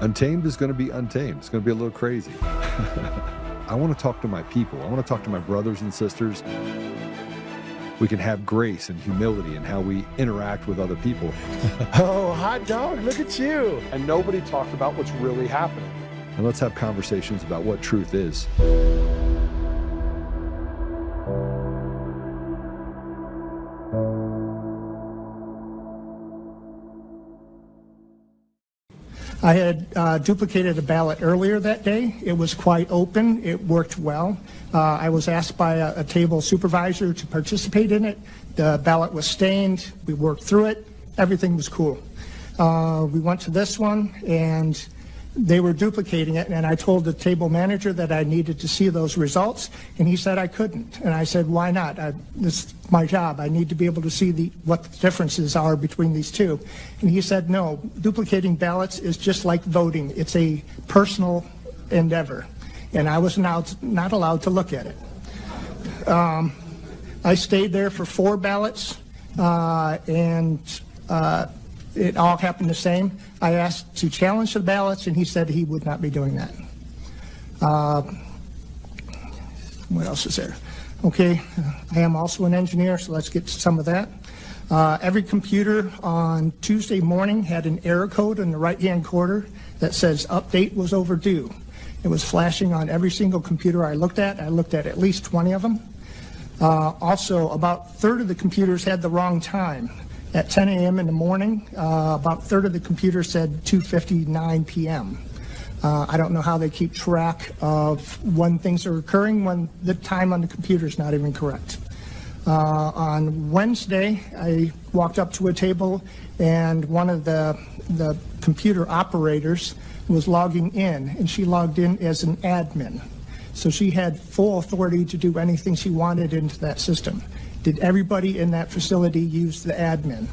Untamed is going to be untamed. It's going to be a little crazy. I want to talk to my people. I want to talk to my brothers and sisters. We can have grace and humility in how we interact with other people. Oh, hot dog, look at you. And nobody talked about what's really happening. And let's have conversations about what truth is. I had duplicated a ballot earlier that day. It was quite open. It worked well. I was asked by a table supervisor to participate in it. The ballot was stained. We worked through it. Everything was cool. We went to this one, and they were duplicating it, and I told the table manager that I needed to see those results, and he said I couldn't. And I said, why not? This is my job. I need to be able to see what the differences are between these two. And he said, no, duplicating ballots is just like voting. It's a personal endeavor, and I was not allowed to look at it. I stayed there for 4 ballots, and it all happened the same. I asked to challenge the ballots, and he said he would not be doing that. What else is there? Okay, I am also an engineer, so let's get to some of that. Every computer on Tuesday morning had an error code in the right-hand corner that says update was overdue. It was flashing on every single computer I looked at. I looked at least 20 of them. Also, about a third of the computers had the wrong time. At 10 a.m. in the morning, about a third of the computer said 2:59 p.m. I don't know how they keep track of when things are occurring when the time on the computer is not even correct. On Wednesday, I walked up to a table, and one of the computer operators was logging in, and she logged in as an admin. So she had full authority to do anything she wanted into that system. Did everybody in that facility use the admin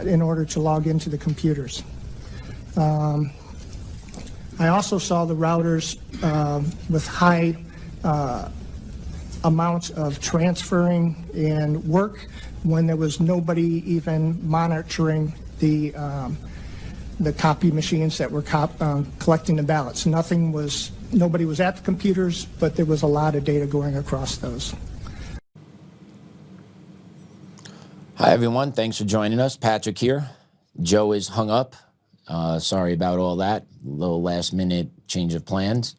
in order to log into the computers? I also saw the routers with high amounts of transferring and work when there was nobody even monitoring the copy machines that were collecting the ballots. Nobody was at the computers, but there was a lot of data going across those. Hi, everyone. Thanks for joining us. Patrick here. Joe is hung up. Sorry about all that. Little last-minute change of plans.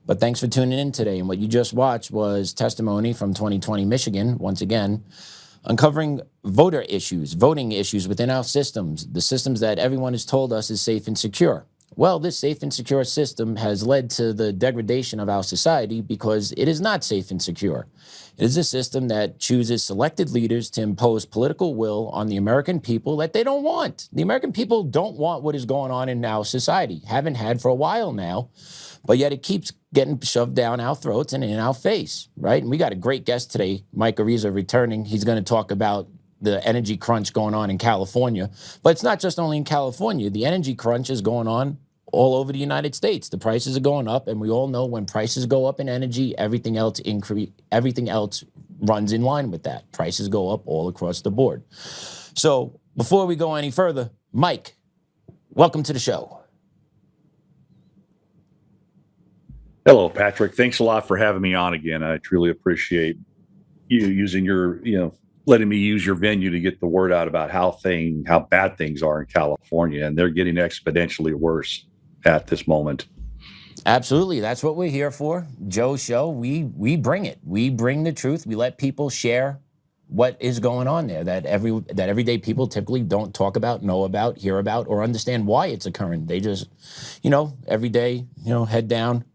But thanks for tuning in today. And what you just watched was testimony from 2020 Michigan, once again, uncovering voting issues within our systems, the systems that everyone has told us is safe and secure. Well, this safe and secure system has led to the degradation of our society because it is not safe and secure. It is a system that chooses selected leaders to impose political will on the American people that they don't want. The American people don't want what is going on in our society, haven't had for a while now, but yet it keeps getting shoved down our throats and in our face, right? And we got a great guest today, Mike Ariza, returning. He's going to talk about the energy crunch going on in California. But it's not just only in California. The energy crunch is going on all over the United States. The prices are going up, and we all know when prices go up in energy, everything else runs in line with that. Prices go up all across the board. So before we go any further, Mike, welcome to the show. Hello, Patrick. Thanks a lot for having me on again. I truly appreciate you using letting me use your venue to get the word out about how bad things are in California, and they're getting exponentially worse at this moment. Absolutely. That's what we're here for. Joe's show, we bring it. We bring the truth. We let people share what is going on there that everyday people typically don't talk about, know about, hear about, or understand why it's occurring. They just, every day, head down.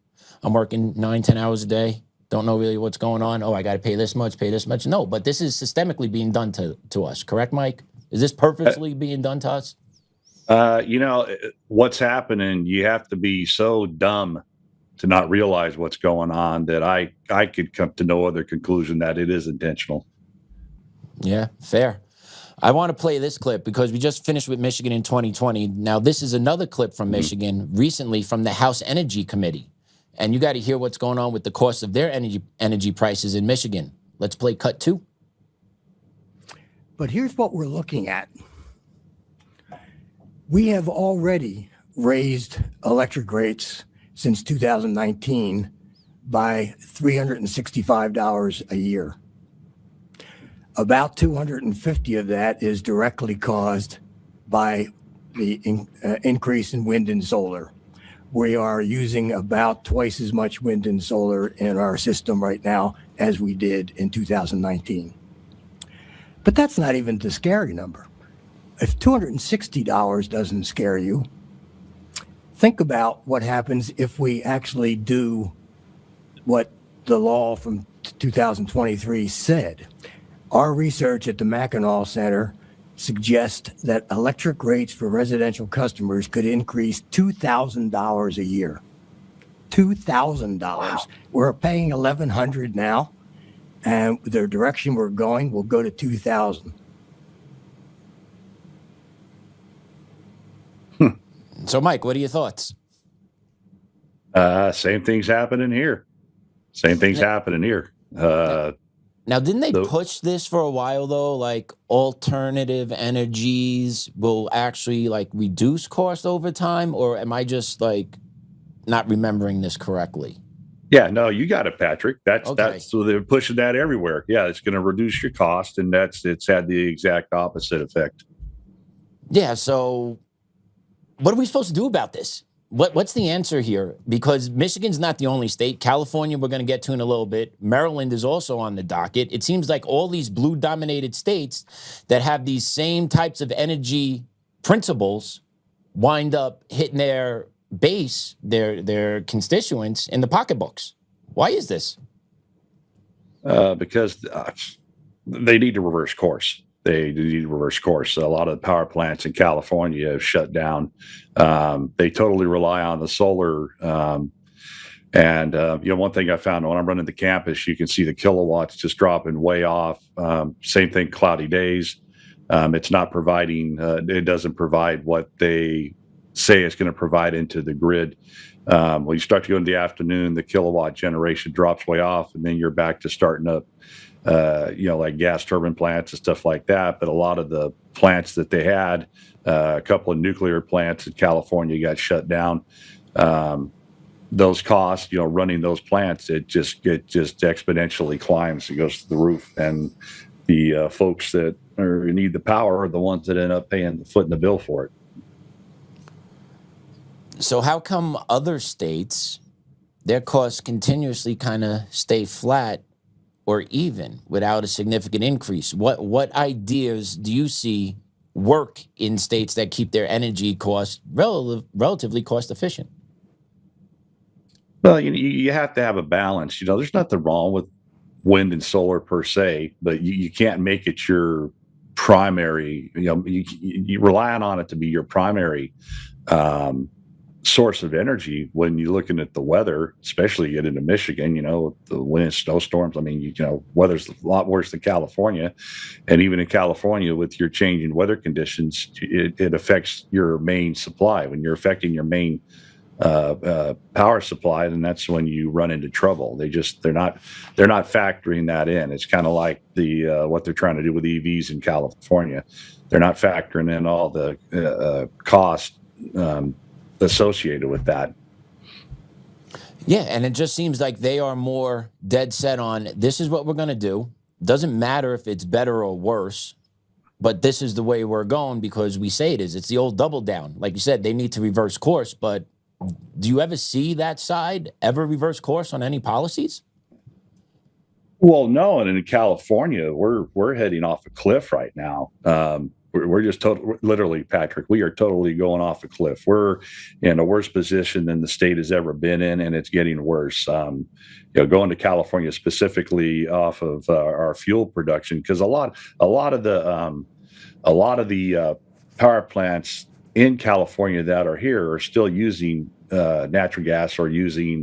I'm working 9-10 hours a day. Don't know really what's going on. Oh, I got to pay this much. No, but this is systemically being done to us. Correct, Mike? Is this purposely being done to us? What's happening, you have to be so dumb to not realize what's going on that I could come to no other conclusion that it is intentional. Yeah, fair. I want to play this clip because we just finished with Michigan in 2020. Now, this is another clip from Michigan recently from the House Energy Committee. And you got to hear what's going on with the cost of their energy prices in Michigan. Let's play cut 2. But here's what we're looking at. We have already raised electric rates since 2019 by $365 a year. About 250 of that is directly caused by the increase in wind and solar. We are using about twice as much wind and solar in our system right now as we did in 2019. But that's not even the scary number. If $260 doesn't scare you, think about what happens if we actually do what the law from 2023 said. Our research at the Mackinac Center suggests that electric rates for residential customers could increase $2,000 a year. $2,000. Wow. We're paying $1,100 now, and the direction we're going will go to $2,000. So, Mike, what are your thoughts? Same things happening here. Same things happening here. Now, didn't they push this for a while, though? Like, alternative energies will actually, like, reduce cost over time? Or am I just, like, not remembering this correctly? Yeah, no, you got it, Patrick. That's so they're pushing that everywhere. Yeah, it's going to reduce your cost, and it's had the exact opposite effect. Yeah, so what are we supposed to do about this? What's the answer here? Because Michigan's not the only state. California, we're going to get to in a little bit. Maryland is also on the docket. It seems like all these blue-dominated states that have these same types of energy principles wind up hitting their base, their constituents in the pocketbooks. Why is this? Because they need to reverse course. They need to reverse course. A lot of the power plants in California have shut down. They totally rely on the solar. And one thing I found when I'm running the campus, you can see the kilowatts just dropping way off. Same thing, cloudy days. It's not providing, it doesn't provide what they say it's going to provide into the grid. When you start to go in the afternoon, the kilowatt generation drops way off, and then you're back to starting up like gas turbine plants and stuff like that. But a lot of the plants that they had, a couple of nuclear plants in California got shut down. Those costs, running those plants, it just exponentially climbs. It goes to the roof. And the folks that need the power are the ones that end up footing the bill for it. So how come other states, their costs continuously kind of stay flat or even without a significant increase? What ideas do you see work in states that keep their energy costs relatively cost efficient? Well, you have to have a balance. There's nothing wrong with wind and solar per se, but you can't make it your primary. You relying on it to be your primary source of energy when you're looking at the weather, especially get into Michigan, the wind and snowstorms. I mean, weather's a lot worse than California. And even in California, with your changing weather conditions, it affects your main supply. When you're affecting your main power supply, then that's when you run into trouble. They're not factoring that in. It's kind of like what they're trying to do with EVs in California. They're not factoring in all the cost associated with that. Yeah, and it just seems like they are more dead set on this is what we're going to do. Doesn't matter if it's better or worse, but this is the way we're going because we say it is. It's the old double down. Like you said, they need to reverse course, but do you ever see that side ever reverse course on any policies? Well, no, and in California, we're heading off a cliff right now. We're just literally, Patrick, we are totally going off a cliff. We're in a worse position than the state has ever been in, and it's getting worse. Going to California specifically off of our fuel production, because a lot of the power plants in California that are here are still using natural gas or using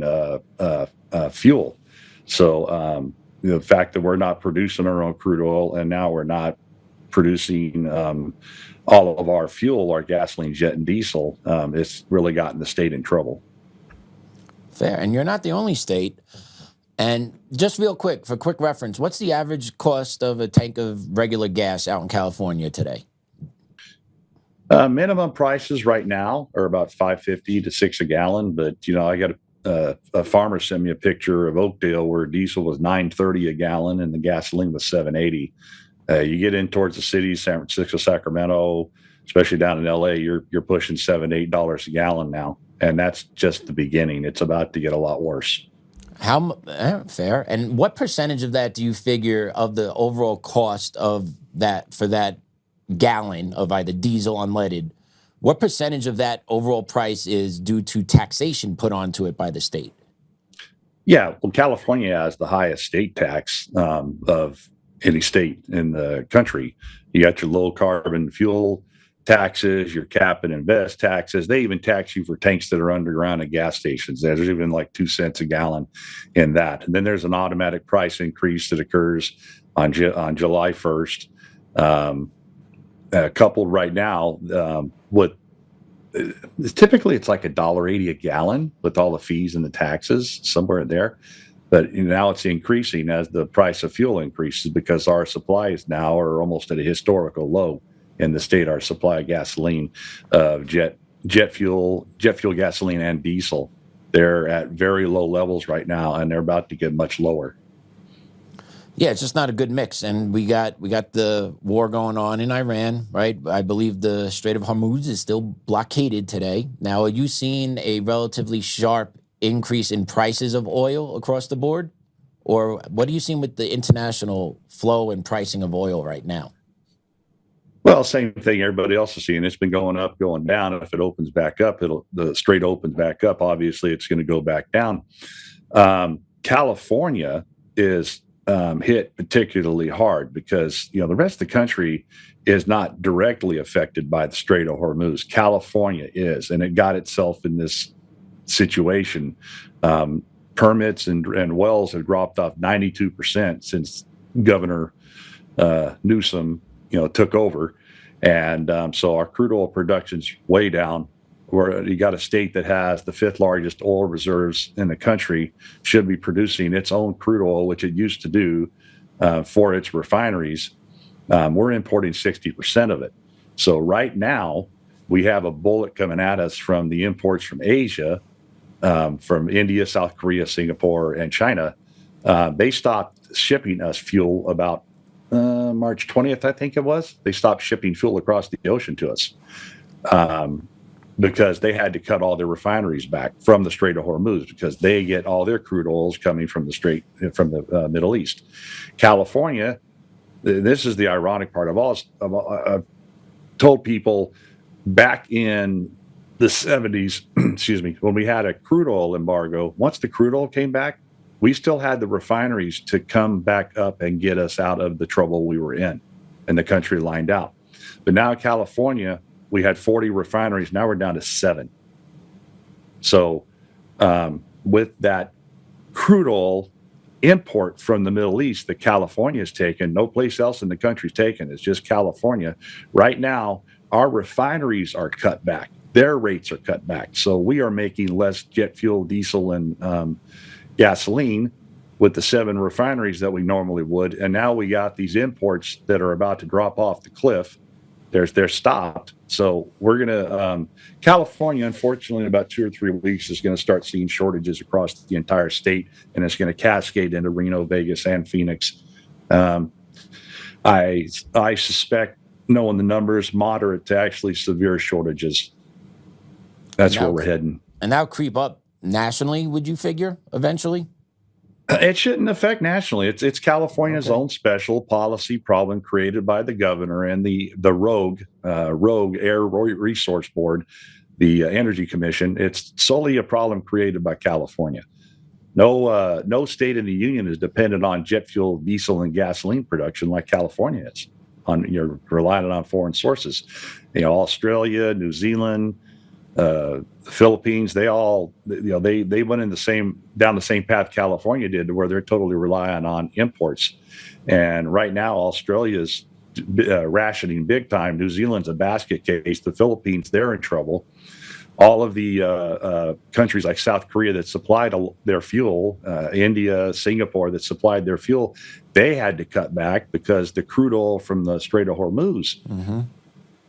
fuel. So the fact that we're not producing our own crude oil, and now we're not producing all of our fuel, our gasoline, jet, and diesel, it's really gotten the state in trouble. Fair. And you're not the only state. And just real quick, for quick reference, what's the average cost of a tank of regular gas out in California today? Minimum prices right now are about $5.50 to $6 a gallon, but I got a farmer sent me a picture of Oakdale where diesel was $9.30 a gallon and the gasoline was $7.80. You get in towards the cities, San Francisco, Sacramento, especially down in LA, you're pushing $7-8 a gallon now, and that's just the beginning. It's about to get a lot worse. Fair. And what percentage of that do you figure of the overall cost of that for that gallon of either diesel unleaded? What percentage of that overall price is due to taxation put onto it by the state? Yeah, well, California has the highest state tax of any state in the country. You got your low carbon fuel taxes, your cap and invest taxes. They even tax you for tanks that are underground at gas stations. There's even like 2 cents a gallon in that. And then there's an automatic price increase that occurs on July 1st. Coupled right now with typically it's like $1.80 a gallon with all the fees and the taxes somewhere there. But now it's increasing as the price of fuel increases because our supplies now are almost at a historical low in the state. Our supply of gasoline, jet fuel, gasoline, and diesel, they're at very low levels right now, and they're about to get much lower. Yeah, it's just not a good mix. And we got the war going on in Iran, right? I believe the Strait of Hormuz is still blockaded today. Now, are you seeing a relatively sharp increase in prices of oil across the board? Or what are you seeing with the international flow and pricing of oil right now? Well, same thing everybody else is seeing. It's been going up, going down. If it opens back up, the strait opens back up. Obviously, it's going to go back down. California is hit particularly hard because the rest of the country is not directly affected by the Strait of Hormuz. California is, and it got itself in this situation. Permits and wells have dropped off 92% since Governor Newsom took over, and so our crude oil production's way down. Where you got a state that has the 5th largest oil reserves in the country should be producing its own crude oil, which it used to do for its refineries. We're importing 60% of it. So right now we have a bullet coming at us from the imports from Asia, from India, South Korea, Singapore, and China. They stopped shipping us fuel about March 20th, I think it was. They stopped shipping fuel across the ocean to us. Because they had to cut all their refineries back from the Strait of Hormuz because they get all their crude oils coming from the Middle East. California, this is the ironic part of all. I've told people back in the 70s, excuse me, when we had a crude oil embargo, once the crude oil came back, we still had the refineries to come back up and get us out of the trouble we were in and the country lined out. But now California, we had 40 refineries. Now we're down to 7. So with that crude oil import from the Middle East that California has taken, no place else in the country's taken. It's just California. Right now, our refineries are cut back. Their rates are cut back. So we are making less jet fuel, diesel, and gasoline with the 7 refineries that we normally would. And now we got these imports that are about to drop off the cliff. They're stopped. So we're going to, California, unfortunately, in about 2 or 3 weeks is going to start seeing shortages across the entire state, and it's going to cascade into Reno, Vegas, and Phoenix. I suspect, knowing the numbers, moderate to actually severe shortages. That's where we're heading. And that'll creep up nationally, would you figure, eventually? It shouldn't affect nationally. It's California's own special policy problem created by the governor and the rogue Air Resource Board, the Energy Commission. It's solely a problem created by California. No state in the union is dependent on jet fuel, diesel, and gasoline production like California is. You're relying on foreign sources. Australia, New Zealand, the Philippines, they all, they went in down the same path California did, to where they're totally relying on imports. And right now, Australia's rationing big time. New Zealand's a basket case. The Philippines, they're in trouble. All of the countries like South Korea that supplied their fuel, India, Singapore that supplied their fuel, they had to cut back because the crude oil from the Strait of Hormuz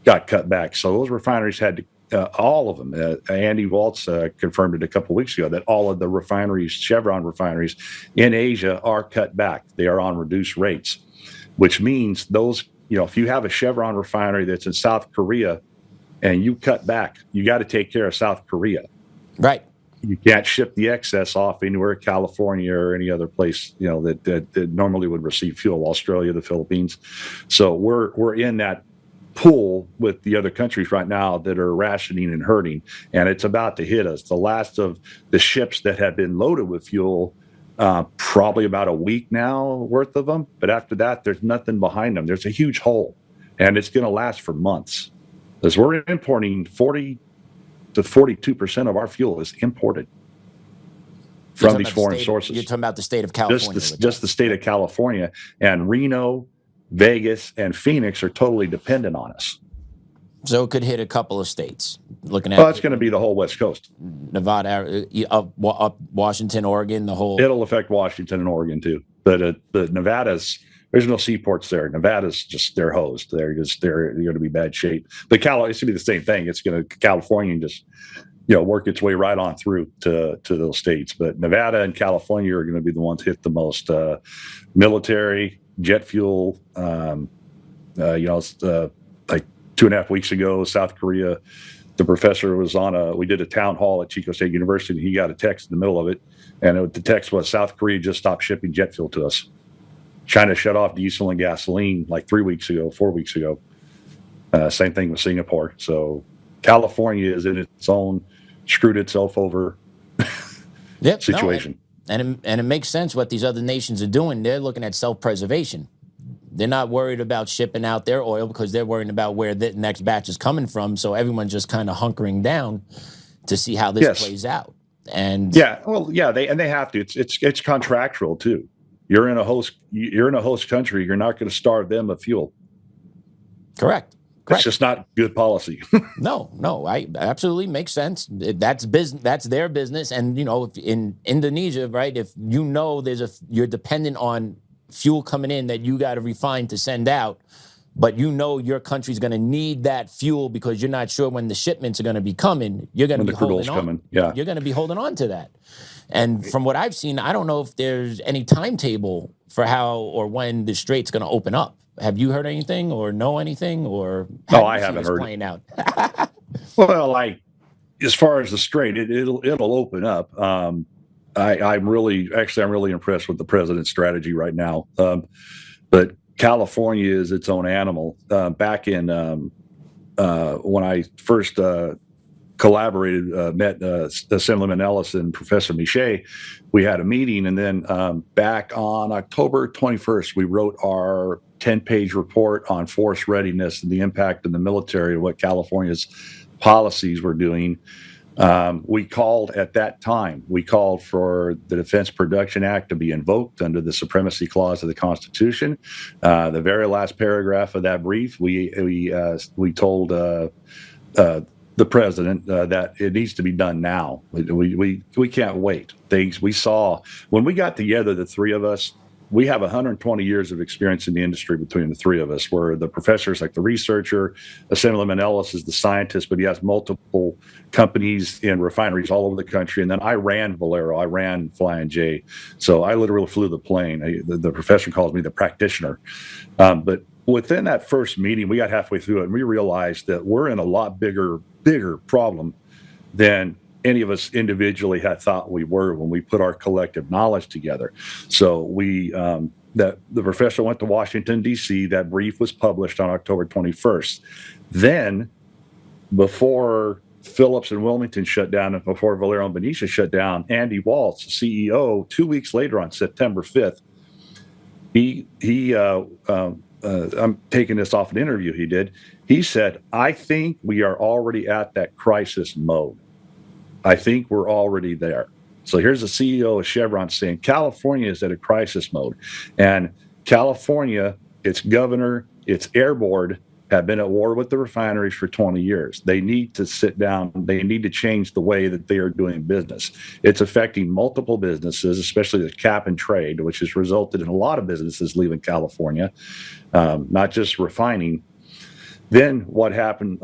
got cut back. So those refineries had to, all of them. Andy Waltz confirmed it a couple of weeks ago that all of the refineries, Chevron refineries in Asia, are cut back. They are on reduced rates, which means those, if you have a Chevron refinery that's in South Korea and you cut back, you got to take care of South Korea. Right. You can't ship the excess off anywhere, California or any other place, that normally would receive fuel, Australia, the Philippines. So we're in that pool with the other countries right now that are rationing and hurting, and it's about to hit us. The last of the ships that have been loaded with fuel, probably about a week now worth of them, but after that, there's nothing behind them. There's a huge hole, and it's going to last for months, because we're importing 40 to 42% of our fuel is imported from these foreign sources. You're talking about the state of California. Just the state of California, and Reno, Vegas, and Phoenix are totally dependent on us. So it could hit a couple of states. Looking at, it's going to be the whole West Coast, Nevada, up Washington, Oregon, the whole. It'll affect Washington and Oregon too. But Nevada's, there's no seaports there. Nevada's just, they're hosed. They're going to be bad shape. But it's going to be the same thing. It's going to California just work its way right on through to those states. But Nevada and California are going to be the ones hit the most. Military, jet fuel. Like 2.5 weeks ago, South Korea, the professor was we did a town hall at Chico State University, and he got a text in the middle of it. And the text was, South Korea just stopped shipping jet fuel to us. China shut off diesel and gasoline like 4 weeks ago. Same thing with Singapore. So California is in its own screwed itself over situation. And it makes sense what these other nations are doing. They're looking at self-preservation. They're not worried about shipping out their oil because they're worried about where the next batch is coming from. So everyone's just kind of hunkering down to see how this plays out. And they have to. It's contractual too. You're in a host country. You're not going to starve them of fuel. Correct. It's just not good policy. No, I absolutely makes sense. That's business. That's their business. And if in Indonesia, right? If you're dependent on fuel coming in that you got to refine to send out, but your country's going to need that fuel because you're not sure when the shipments are going to be coming. You're going to be holding on. Yeah. You're going to be holding on to that. And from what I've seen, I don't know if there's any timetable for how or when the strait's going to open up. Have you heard anything or know anything, or I haven't heard playing out? Well, as far as the strait, it'll open up. I'm really impressed with the president's strategy right now. But California is its own animal. Back in when I first met Assemblyman Ellis and Professor Miche, we had a meeting, and then back on October 21st, we wrote our 10-page report on force readiness and the impact of the military and what California's policies were doing. We called for the Defense Production Act to be invoked under the Supremacy Clause of the Constitution. The very last paragraph of that brief, we told the president that it needs to be done now. We can't wait. Things we saw when we got together, the three of us. We have 120 years of experience in the industry between the three of us, where the professor's like the researcher, Assemblyman Ellis is the scientist, but he has multiple companies in refineries all over the country. And then I ran Valero, I ran Flying J. So I literally flew the plane. The professor calls me the practitioner. But within that first meeting, we got halfway through it, and we realized that we're in a lot bigger problem than any of us individually had thought we were when we put our collective knowledge together. So the professor went to Washington, D.C. That brief was published on October 21st. Then, before Phillips and Wilmington shut down and before Valero and Benicia shut down, Andy Waltz, CEO, 2 weeks later on September 5th, I'm taking this off an interview he did. He said, I think we are already at that crisis mode. I think we're already there. So here's the CEO of Chevron saying California is at a crisis mode. And California, its governor, its air board have been at war with the refineries for 20 years. They need to sit down. They need to change the way that they are doing business. It's affecting multiple businesses, especially the cap and trade, which has resulted in a lot of businesses leaving California, not just refining. Then what happened?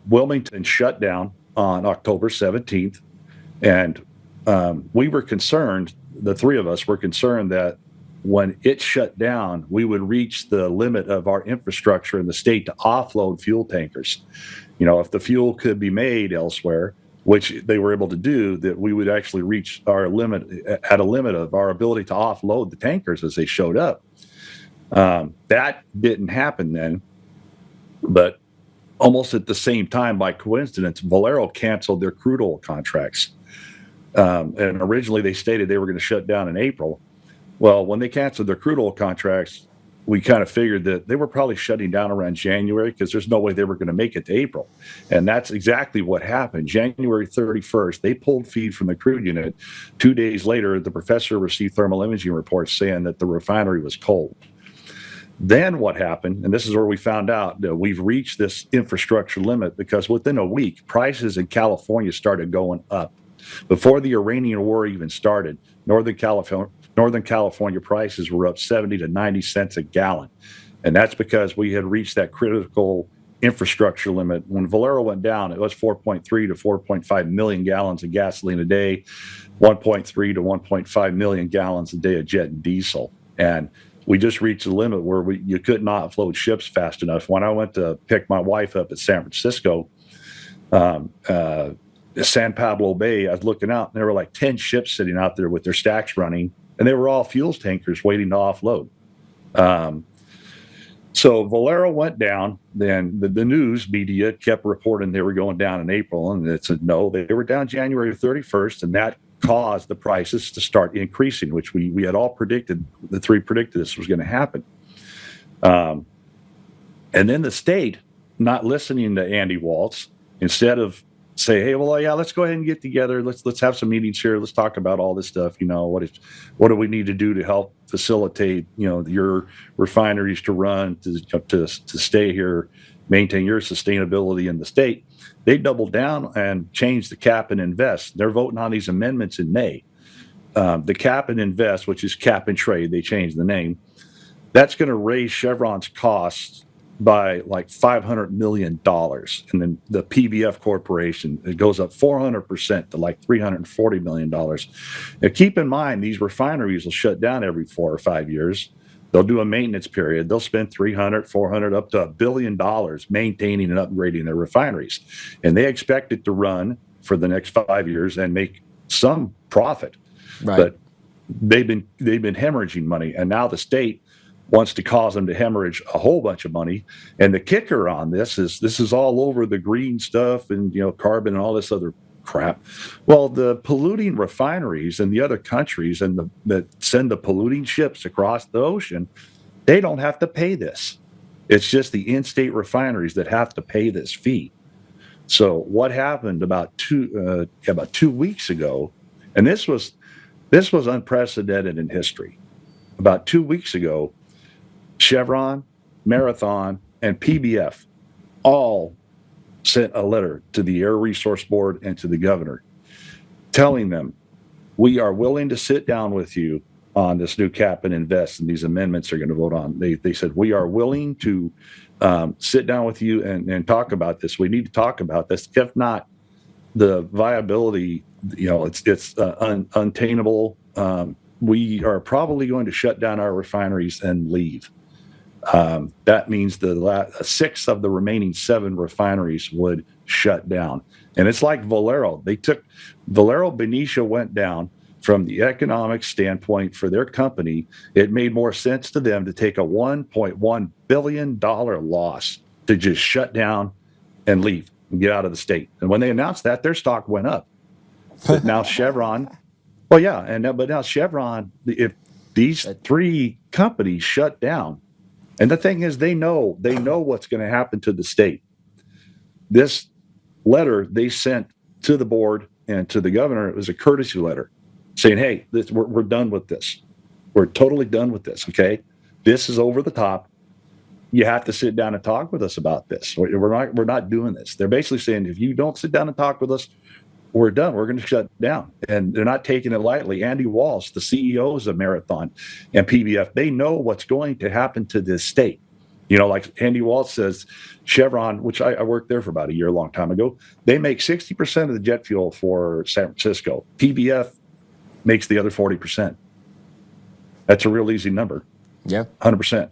Wilmington shut down on October 17th, and we were concerned, the three of us were concerned that when it shut down, we would reach the limit of our infrastructure in the state to offload fuel tankers. If the fuel could be made elsewhere, which they were able to do, that we would actually reach our limit at a limit of our ability to offload the tankers as they showed up. That didn't happen then, but almost at the same time, by coincidence, Valero canceled their crude oil contracts. And originally they stated they were going to shut down in April. Well, when they canceled their crude oil contracts, we kind of figured that they were probably shutting down around January because there's no way they were going to make it to April. And that's exactly what happened. January 31st, they pulled feed from the crude unit. 2 days later, the professor received thermal imaging reports saying that the refinery was cold. Then what happened, and this is where we found out that we've reached this infrastructure limit, because within a week, prices in California started going up. Before the Iranian war even started, Northern California prices were up 70 to 90 cents a gallon. And that's because we had reached that critical infrastructure limit. When Valero went down, it was 4.3 to 4.5 million gallons of gasoline a day, 1.3 to 1.5 million gallons a day of jet and diesel. And we just reached a limit where you could not offload ships fast enough. When I went to pick my wife up at San Francisco, San Pablo Bay, I was looking out, and there were like 10 ships sitting out there with their stacks running, and they were all fuels tankers waiting to offload. So Valero went down. Then the news media kept reporting they were going down in April, and it said no, they were down January 31st, and that caused the prices to start increasing, which we had all predicted. The three predicted this was going to happen. And then the state, not listening to Andy Waltz, instead of say, hey, well, yeah, let's go ahead and get together. Let's have some meetings here. Let's talk about all this stuff. What do we need to do to help facilitate, your refineries to run, to stay here, maintain your sustainability in the state. They doubled down and changed the cap and invest. They're voting on these amendments in May. The cap and invest, which is cap and trade, they changed the name. That's going to raise Chevron's costs by like $500 million. And then the PBF Corporation, it goes up 400% to like $340 million. Now, keep in mind, these refineries will shut down every 4 or 5 years. They'll do a maintenance period. They'll spend $300, $400, up to $1 billion maintaining and upgrading their refineries. And they expect it to run for the next 5 years and make some profit. Right. But they've been hemorrhaging money. And now the state wants to cause them to hemorrhage a whole bunch of money. And the kicker on this is all over the green stuff and, carbon and all this other crap. Well, the polluting refineries in the other countries and that send the polluting ships across the ocean, they don't have to pay this. It's just the in-state refineries that have to pay this fee. So what happened about 2 weeks ago, and this was unprecedented in history. About 2 weeks ago, Chevron, Marathon, and PBF all sent a letter to the Air Resource Board and to the governor telling them, we are willing to sit down with you on this new cap and invest, and these amendments are going to vote on. They said, we are willing to sit down with you and talk about this. We need to talk about this. If not, the viability, it's untainable. We are probably going to shut down our refineries and leave. That means the 6 of the remaining 7 refineries would shut down. And it's like Valero. Valero Benicia went down from the economic standpoint for their company. It made more sense to them to take a $1.1 billion loss to just shut down and leave and get out of the state. And when they announced that, their stock went up. But now Chevron, but now Chevron, if these 3 companies shut down, and the thing is, they know what's going to happen to the state. This letter they sent to the board and to the governor, it was a courtesy letter saying, hey, we're done with this. We're totally done with this, okay? This is over the top. You have to sit down and talk with us about this. We're not doing this. They're basically saying, if you don't sit down and talk with us, we're done. We're going to shut down. And they're not taking it lightly. Andy Walsh, the CEOs of Marathon and PBF, they know what's going to happen to this state. Like Andy Waltz says, Chevron, which I worked there for about a long time ago, they make 60% of the jet fuel for San Francisco. PBF makes the other 40%. That's a real easy number. Yeah. 100%.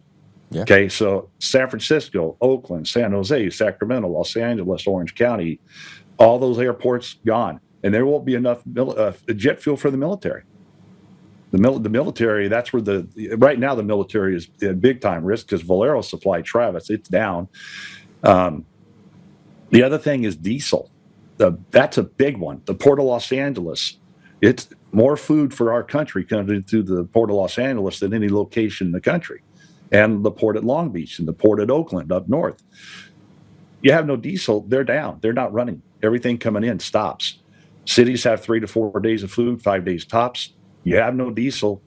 Yeah. Okay, so San Francisco, Oakland, San Jose, Sacramento, Los Angeles, Orange County, all those airports gone. And there won't be enough jet fuel for the military. The military, that's where right now the military is at big time risk because Valero supplied Travis. It's down. The other thing is diesel. That's a big one. The Port of Los Angeles, it's more food for our country coming through the Port of Los Angeles than any location in the country. And the port at Long Beach and the port at Oakland up north. You have no diesel, they're down. They're not running. Everything coming in stops. Cities have 3 to 4 days of food, 5 days tops. You have no diesel,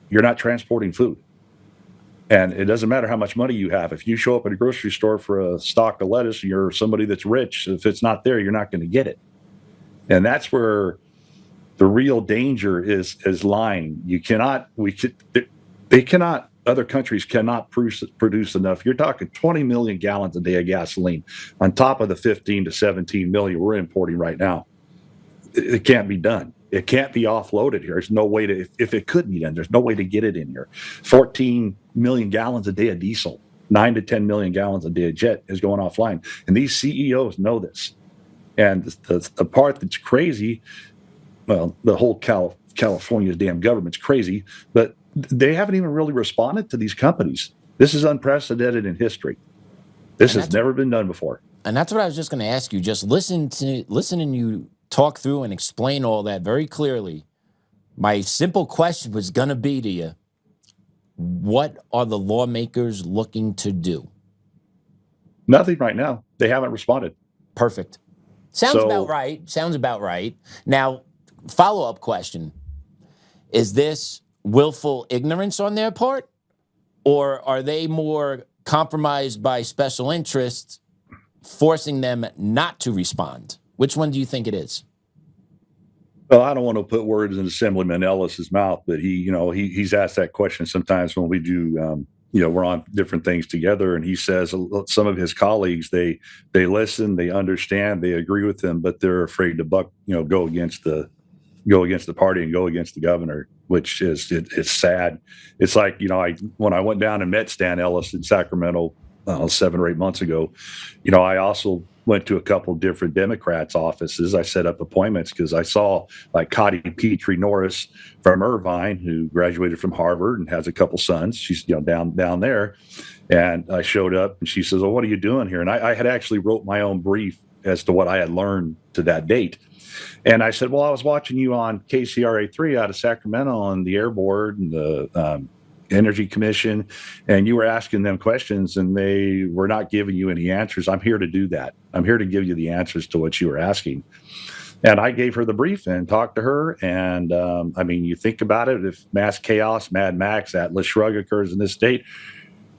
you're not transporting food. And it doesn't matter how much money you have. If you show up at a grocery store for a stalk of lettuce, you're somebody that's rich. If it's not there, you're not going to get it. And that's where the real danger is lying. Other countries cannot produce enough. You're talking 20 million gallons a day of gasoline on top of the 15 to 17 million we're importing right now. It can't be done. It can't be offloaded here. There's no way to, if it could be done, there's no way to get it in here. 14 million gallons a day of diesel, 9 to 10 million gallons a day of jet is going offline. And these CEOs know this. And the part that's crazy, well, the whole California's damn government's crazy, but they haven't even really responded to these companies. This is unprecedented in history. This has never been done before. And that's what I was just going to ask you. Just listening you talk through and explain all that very clearly. My simple question was going to be to you, what are the lawmakers looking to do? Nothing right now. They haven't responded. Perfect. Sounds about right. Now, follow-up question. Is this willful ignorance on their part? Or are they more compromised by special interests, forcing them not to respond? Which one do you think it is? Well, I don't want to put words in Assemblyman Ellis's mouth, but he's asked that question sometimes when we do, we're on different things together, and he says some of his colleagues, they listen, they understand, they agree with him, but they're afraid to go against the party and go against the governor, which is it's sad. It's like, when I went down and met Stan Ellis in Sacramento 7 or 8 months ago, I also went to a couple of different Democrats' offices. I set up appointments because I saw like Connie Petrie Norris from Irvine, who graduated from Harvard and has a couple sons. She's down there. And I showed up and she says, "Well, what are you doing here?" And I had actually wrote my own brief as to what I had learned to that date. And I said, "Well, I was watching you on KCRA3 out of Sacramento on the Air Board and the Energy Commission, and you were asking them questions and they were not giving you any answers. I'm here to do that. I'm here to give you the answers to what you were asking." And I gave her the brief and talked to her. And you think about it, if mass chaos, Mad Max, Atlas Shrugged occurs in this state,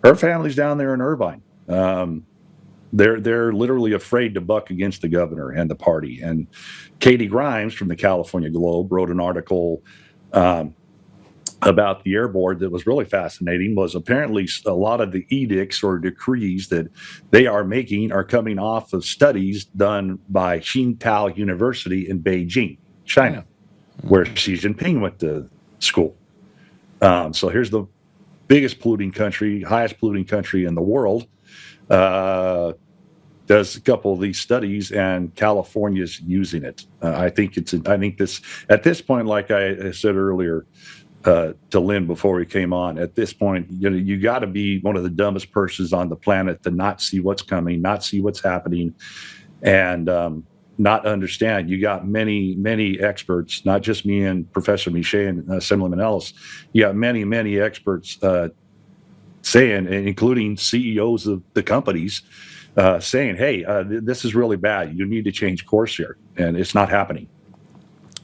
her family's down there in Irvine. They're literally afraid to buck against the governor and the party. And Katie Grimes from the California Globe wrote an article about the Air Board that was really fascinating. Was apparently a lot of the edicts or decrees that they are making are coming off of studies done by Tsinghua University in Beijing, China, where Xi Jinping went to school. So here's the biggest polluting country, highest polluting country in the world, does a couple of these studies, and California's using it. I think this at this point, like I said earlier to Lynn before we came on, at this point, you got to be one of the dumbest persons on the planet to not see what's coming, not see what's happening, and not understand. You got many experts, not just me and Professor Miche and Assemblyman Ellis. You got many experts saying, including CEOs of the companies, saying, "Hey, this is really bad. You need to change course here," and it's not happening.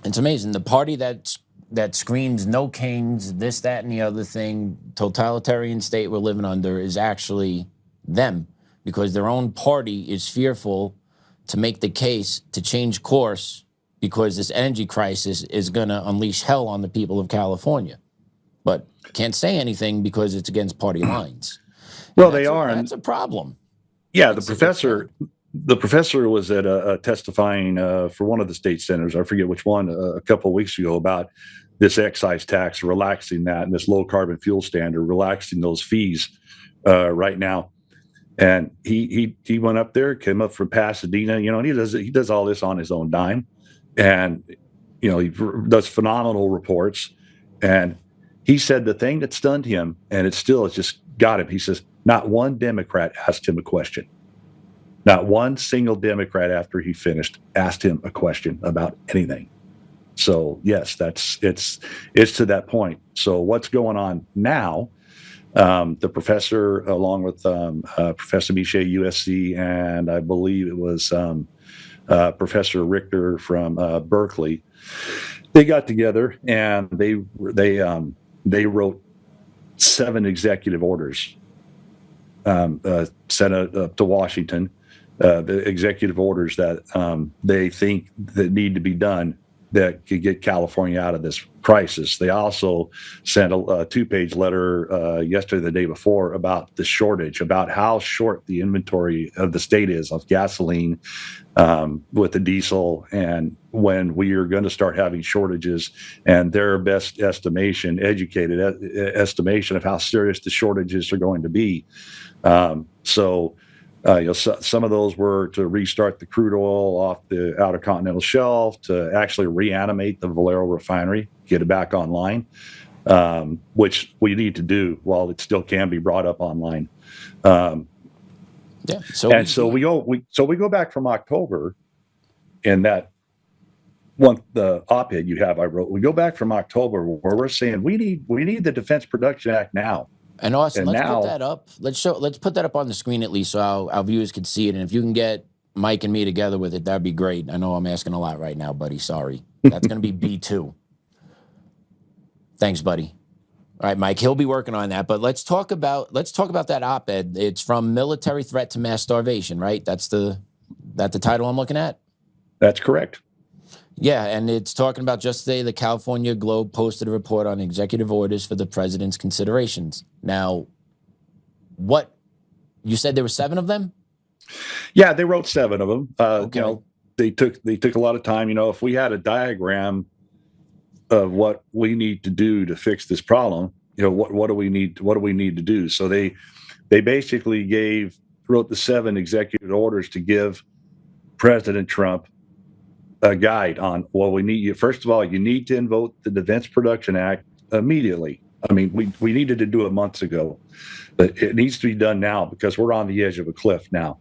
It's amazing. The party that screams "no kings," this, that, and the other thing, totalitarian state we're living under, is actually them, because their own party is fearful to make the case to change course because this energy crisis is going to unleash hell on the people of California. But can't say anything because it's against party lines. Well, they are. That's a problem. Yeah, the professor was at a testifying for one of the state senators, I forget which one, a couple of weeks ago about this excise tax, relaxing that, and this low carbon fuel standard, relaxing those fees right now. And he went up there, came up from Pasadena, and he does all this on his own dime, and he does phenomenal reports. And he said the thing that stunned him, and it's just got him. He says not one Democrat asked him a question. Not one single Democrat after he finished asked him a question about anything. So yes, it's to that point. So what's going on now? The professor, along with Professor Miche, USC, and I believe it was Professor Richter from Berkeley, they got together and they wrote 7 executive orders, sent up to Washington. The executive orders that they think that need to be done that could get California out of this crisis. They also sent a 2-page letter yesterday, the day before, about the shortage, about how short the inventory of the state is of gasoline with the diesel, and when we are going to start having shortages, and their best estimation, educated estimation of how serious the shortages are going to be. Some of those were to restart the crude oil off the outer continental shelf, to actually reanimate the Valero refinery, get it back online, which we need to do while it still can be brought up online. So we go back from October, and that one, the op-ed you have I wrote, we go back from October where we're saying we need the Defense Production Act now. And Austin, let's put that up. Let's put that up on the screen at least, so our viewers can see it. And if you can get Mike and me together with it, that'd be great. I know I'm asking a lot right now, buddy. Sorry. That's going to be B2. Thanks, buddy. All right, Mike. He'll be working on that. But let's talk about that op-ed. It's from military threat to mass starvation, right? That's the title I'm looking at. That's correct. Yeah, and it's talking about just today, the California Globe posted a report on executive orders for the president's considerations. Now, what you said there were 7 of them? Yeah, they wrote 7 of them. Okay. They took a lot of time. If we had a diagram of what we need to do to fix this problem, what do we need to do? So they basically wrote the 7 executive orders to give President Trump a guide on, we need first of all, you need to invoke the Defense Production Act immediately. I mean, we needed to do it months ago, but it needs to be done now because we're on the edge of a cliff now.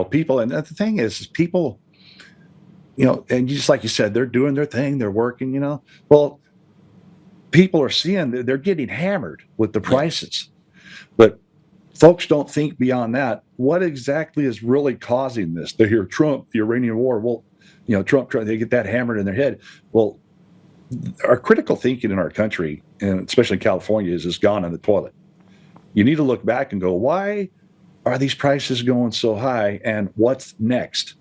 People, and the thing is people, and just like you said, they're doing their thing, they're working, well, people are seeing they're getting hammered with the prices, but folks don't think beyond that. What exactly is really causing this? They hear Trump, the Iranian war. Well, Trump, they get that hammered in their head. Well, our critical thinking in our country, and especially in California, is gone in the toilet. You need to look back and go, why are these prices going so high, and what's next?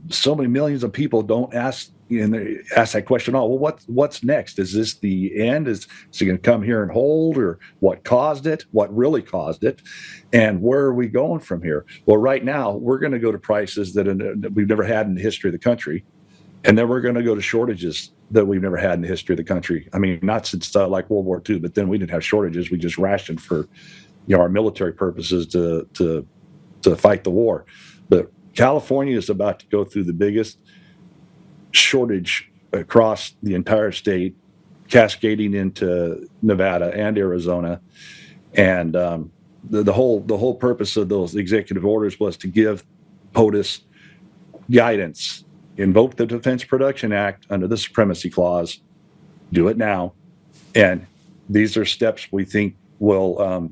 So many millions of people don't ask that question. Oh, well, what's next? Is this the end? Is it going to come here and hold, or what caused it? What really caused it? And where are we going from here? Well, right now we're going to go to prices that we've never had in the history of the country, and then we're going to go to shortages that we've never had in the history of the country. I mean, not since like World War II, but then we didn't have shortages. We just rationed for our military purposes to fight the war. But California is about to go through the biggest shortage across the entire state, cascading into Nevada and Arizona. And the whole purpose of those executive orders was to give POTUS guidance. Invoke the Defense Production Act under the Supremacy Clause. Do it now. And these are steps we think will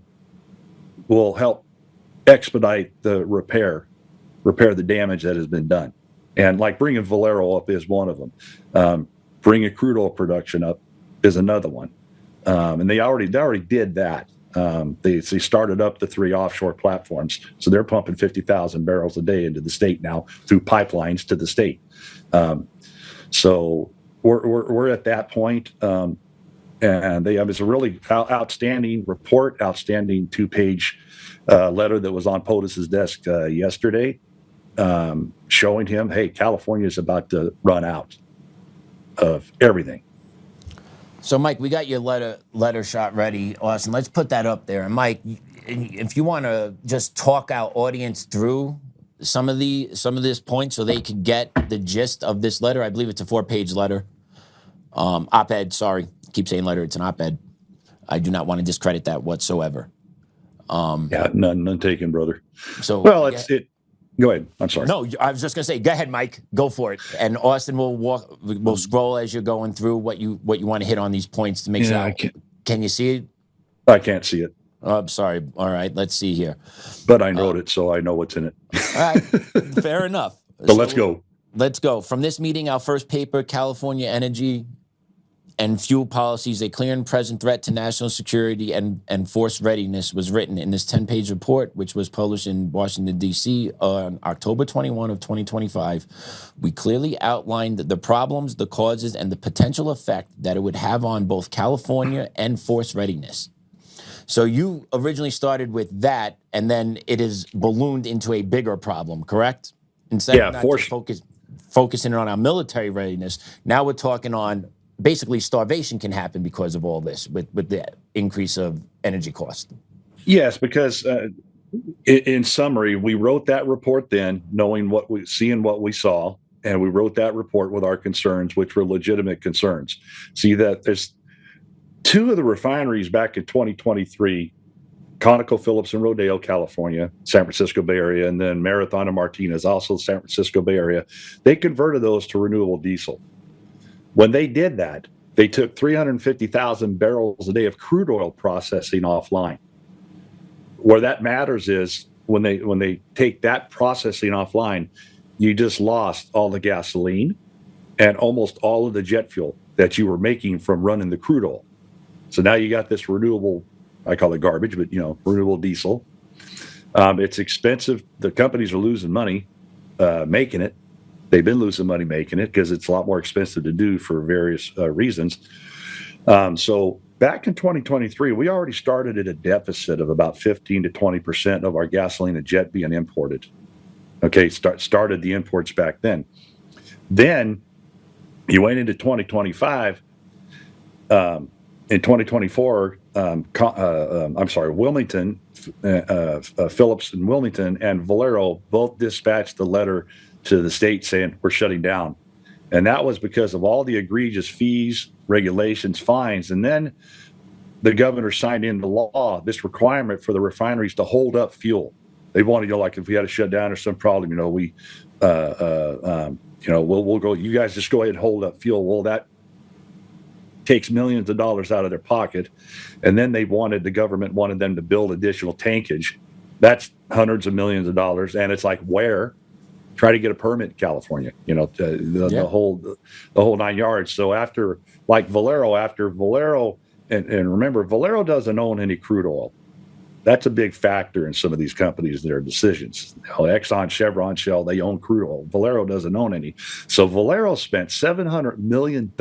help expedite the repair the damage that has been done. And like bringing Valero up is one of them. Bringing crude oil production up is another one. And they already did that. They started up the 3 offshore platforms. So they're pumping 50,000 barrels a day into the state now through pipelines to the state. So we're at that point. And it's a really outstanding report, outstanding 2-page letter that was on POTUS's desk yesterday, showing him, hey, California is about to run out of everything. So, Mike, we got your letter shot ready. Austin, let's put that up there. And Mike, if you want to just talk our audience through some of this point so they could get the gist of this letter. I believe it's a 4-page letter. Op-ed, sorry. Keep saying letter, it's an op-ed. I do not want to discredit that whatsoever. Yeah, none taken, brother. So, well, go ahead. I'm sorry. No, I was just gonna say, go ahead, Mike. Go for it. And Austin will scroll as you're going through what you want to hit on these points to make sure. I can't. Can you see it? I can't see it. Oh, I'm sorry. All right, let's see here. But I wrote it, so I know what's in it. All right, fair enough. So let's go. Let's go. From this meeting, our first paper, California Energy and Fuel Policies, a clear and present threat to national security and force readiness, was written in this 10-page report, which was published in Washington, D.C. on October 21 of 2025. We clearly outlined the problems, the causes, and the potential effect that it would have on both California and force readiness. So you originally started with that, and then it is ballooned into a bigger problem, correct? Instead of not just focusing on our military readiness, now we're talking on basically starvation can happen because of all this with the increase of energy cost. Yes, because in summary, we wrote that report then, knowing seeing what we saw, and we wrote that report with our concerns, which were legitimate concerns. See that there's 2 of the refineries back in 2023, ConocoPhillips in Rodeo, California, San Francisco Bay Area, and then Marathon and Martinez, also San Francisco Bay Area. They converted those to renewable diesel. When they did that, they took 350,000 barrels a day of crude oil processing offline. Where that matters is when they take that processing offline, you just lost all the gasoline and almost all of the jet fuel that you were making from running the crude oil. So now you got this renewable, I call it garbage, but renewable diesel. It's expensive. The companies are losing money making it. They've been losing money making it because it's a lot more expensive to do for various reasons. So back in 2023, we already started at a deficit of about 15 to 20% of our gasoline and jet being imported. Okay, started the imports back then. Then you went into 2025. In 2024, Wilmington, Phillips and Wilmington and Valero both dispatched the letter to the state saying we're shutting down. And that was because of all the egregious fees, regulations, fines. And then the governor signed into law this requirement for the refineries to hold up fuel. They wanted, like if we had a shutdown or some problem, we'll go, you guys just go ahead and hold up fuel. Well, that takes millions of dollars out of their pocket. And then the government wanted them to build additional tankage. That's hundreds of millions of dollars. And it's like, where? Try to get a permit in California, the whole 9 yards. So after Valero, and remember, Valero doesn't own any crude oil. That's a big factor in some of these companies, their decisions. Exxon, Chevron, Shell, they own crude oil. Valero doesn't own any. So Valero spent $700 million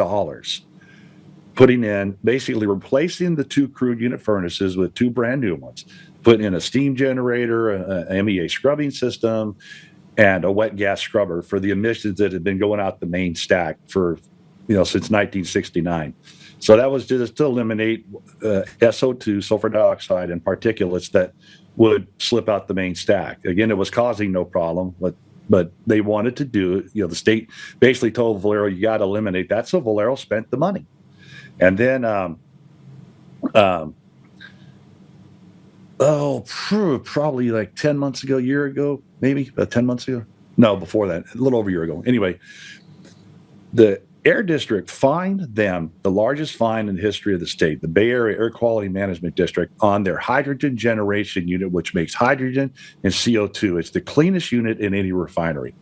putting in, basically replacing the 2 crude unit furnaces with 2 brand new ones, putting in a steam generator, a MEA scrubbing system, and a wet gas scrubber for the emissions that had been going out the main stack for, since 1969. So that was just to eliminate SO2, sulfur dioxide, and particulates that would slip out the main stack. Again, it was causing no problem, but they wanted to do it. The state basically told Valero, you got to eliminate that. So Valero spent the money. And then, probably like 10 months ago, year ago, maybe about 10 months ago. No, before that, a little over a year ago. Anyway, the Air District fined them the largest fine in the history of the state, the Bay Area Air Quality Management District, on their hydrogen generation unit, which makes hydrogen and CO2. It's the cleanest unit in any refinery.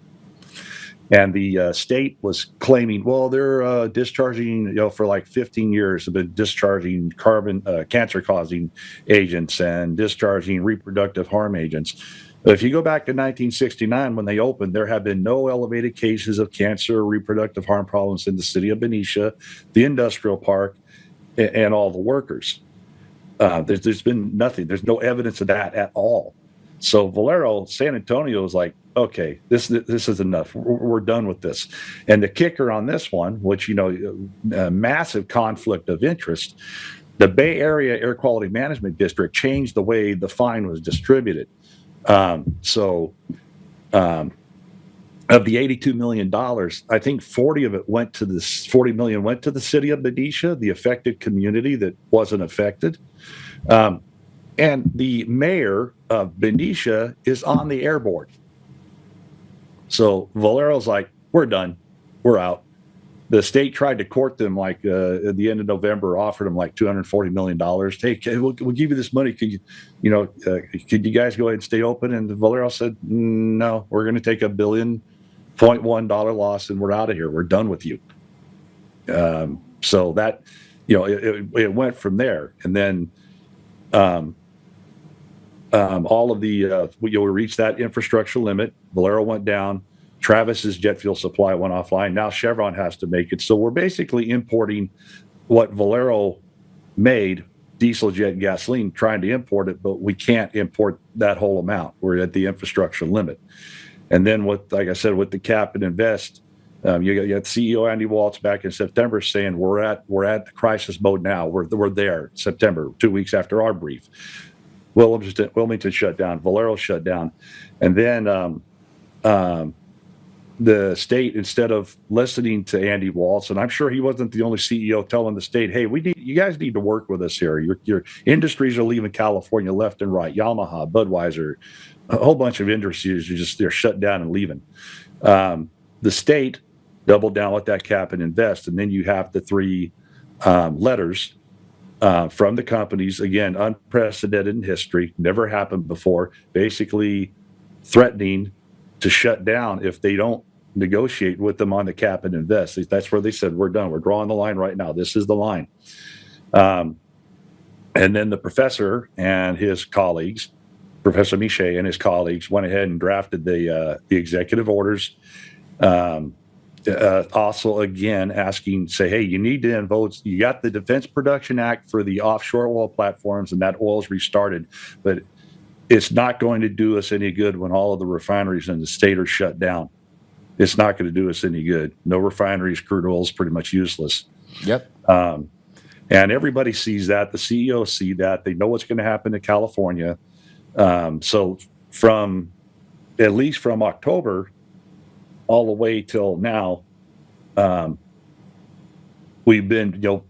And the state was claiming, well, they're discharging, for like 15 years, have been discharging carbon, cancer-causing agents and discharging reproductive harm agents. But if you go back to 1969, when they opened, there have been no elevated cases of cancer or reproductive harm problems in the city of Benicia, the industrial park, and all the workers. There's been nothing. There's no evidence of that at all. So Valero, San Antonio is like, okay, this is enough. We're done with this. And the kicker on this one, which, a massive conflict of interest, the Bay Area Air Quality Management District changed the way the fine was distributed. Of the $82 million, I think 40 of it went to this. 40 million went to the city of Benicia, the affected community that wasn't affected. And the mayor of Benicia is on the air board. So Valero's like, we're done. We're out. The state tried to court them at the end of November, offered them like $240 million. Hey, we'll give you this money. Could you guys go ahead and stay open? And Valero said, no, we're going to take $1.1 billion loss and we're out of here. We're done with you. So that, it went from there. And then all of the, we reached that infrastructure limit. Valero went down. Travis's jet fuel supply went offline. Now Chevron has to make it. So we're basically importing what Valero made, diesel jet gasoline, trying to import it, but we can't import that whole amount. We're at the infrastructure limit. And then like I said, with the cap and invest, you got CEO Andy Waltz back in September saying we're at the crisis mode now. We're there. September, 2 weeks after our brief. Wilmington shut down. Valero shut down, and then the state, instead of listening to Andy Waltz, and I'm sure he wasn't the only CEO telling the state, hey, you guys need to work with us here. Your industries are leaving California left and right. Yamaha, Budweiser, a whole bunch of industries they're shut down and leaving. The state doubled down with that cap and invest, and then you have the three letters from the companies, again, unprecedented in history, never happened before, basically threatening to shut down if they don't negotiate with them on the cap and invest. That's where they said, we're done. We're drawing the line right now. This is the line. And then the professor and his colleagues, Professor Miche and his colleagues, went ahead and drafted the executive orders. Also, again, say, hey, you need to end votes. You got the Defense Production Act for the offshore oil platforms, and that oil's restarted. But it's not going to do us any good when all of the refineries in the state are shut down. It's not going to do us any good. No refineries, crude oil is pretty much useless. Yep. And everybody sees that. The CEOs see that. They know what's going to happen in California. So at least from October all the way till now, we've been,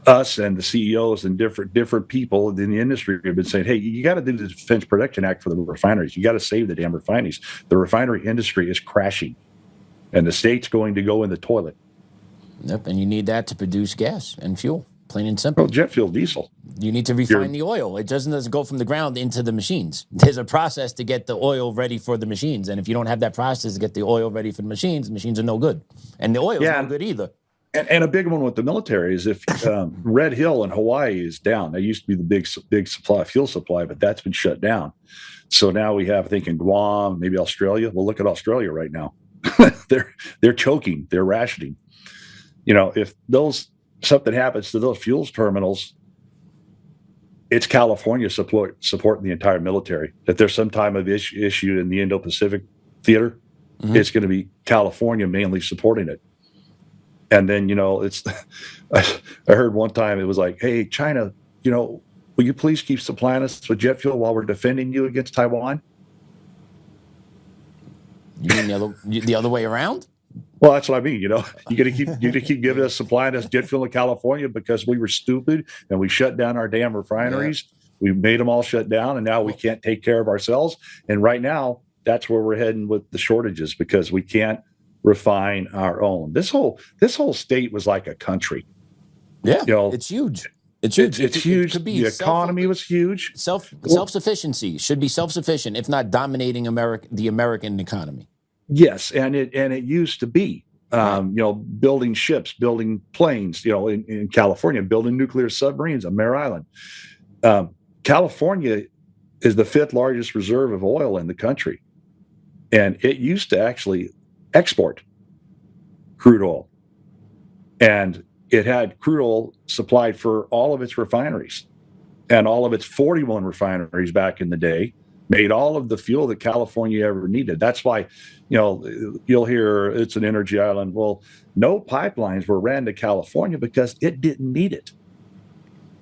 us and the CEOs and different people in the industry have been saying, hey, you got to do the Defense Production Act for the refineries. You got to save the damn refineries. The refinery industry is crashing, and the state's going to go in the toilet. Yep, and you need that to produce gas and fuel, plain and simple. Well, jet fuel, diesel. You need to refine the oil. It doesn't go from the ground into the machines. There's a process to get the oil ready for the machines, and if you don't have that process to get the oil ready for the machines are no good, and the oil is no good either. And a big one with the military is if Red Hill in Hawaii is down. That used to be the big fuel supply, but that's been shut down. So now we have, I think, in Guam, maybe Australia. Well, look at Australia right now. They're choking. They're rationing. If something happens to those fuels terminals, it's California supporting the entire military. If there's some type of issue in the Indo-Pacific theater, it's going to be California mainly supporting it. And then, it's, I heard one time it was like, hey, China, will you please keep supplying us with jet fuel while we're defending you against Taiwan? You mean the other way around? Well, that's what I mean. You got to keep giving us, supplying us jet fuel in California because we were stupid and we shut down our damn refineries. Yeah. We made them all shut down, and now we can't take care of ourselves. And right now, that's where we're heading with the shortages because we can't refine our own. This whole state was like a country. Yeah, it's huge. It's huge. It's huge. The economy was huge. Self-sufficiency should be self-sufficient, if not dominating the American economy. Yes, and it used to be. Building ships, building planes. In California, building nuclear submarines on Mare Island. California is the fifth largest reserve of oil in the country, and it used to actually export crude oil. And it had crude oil supplied for all of its refineries, and all of its 41 refineries back in the day made all of the fuel that California ever needed. That's why, you'll hear it's an energy island. Well, no pipelines were ran to California because it didn't need it.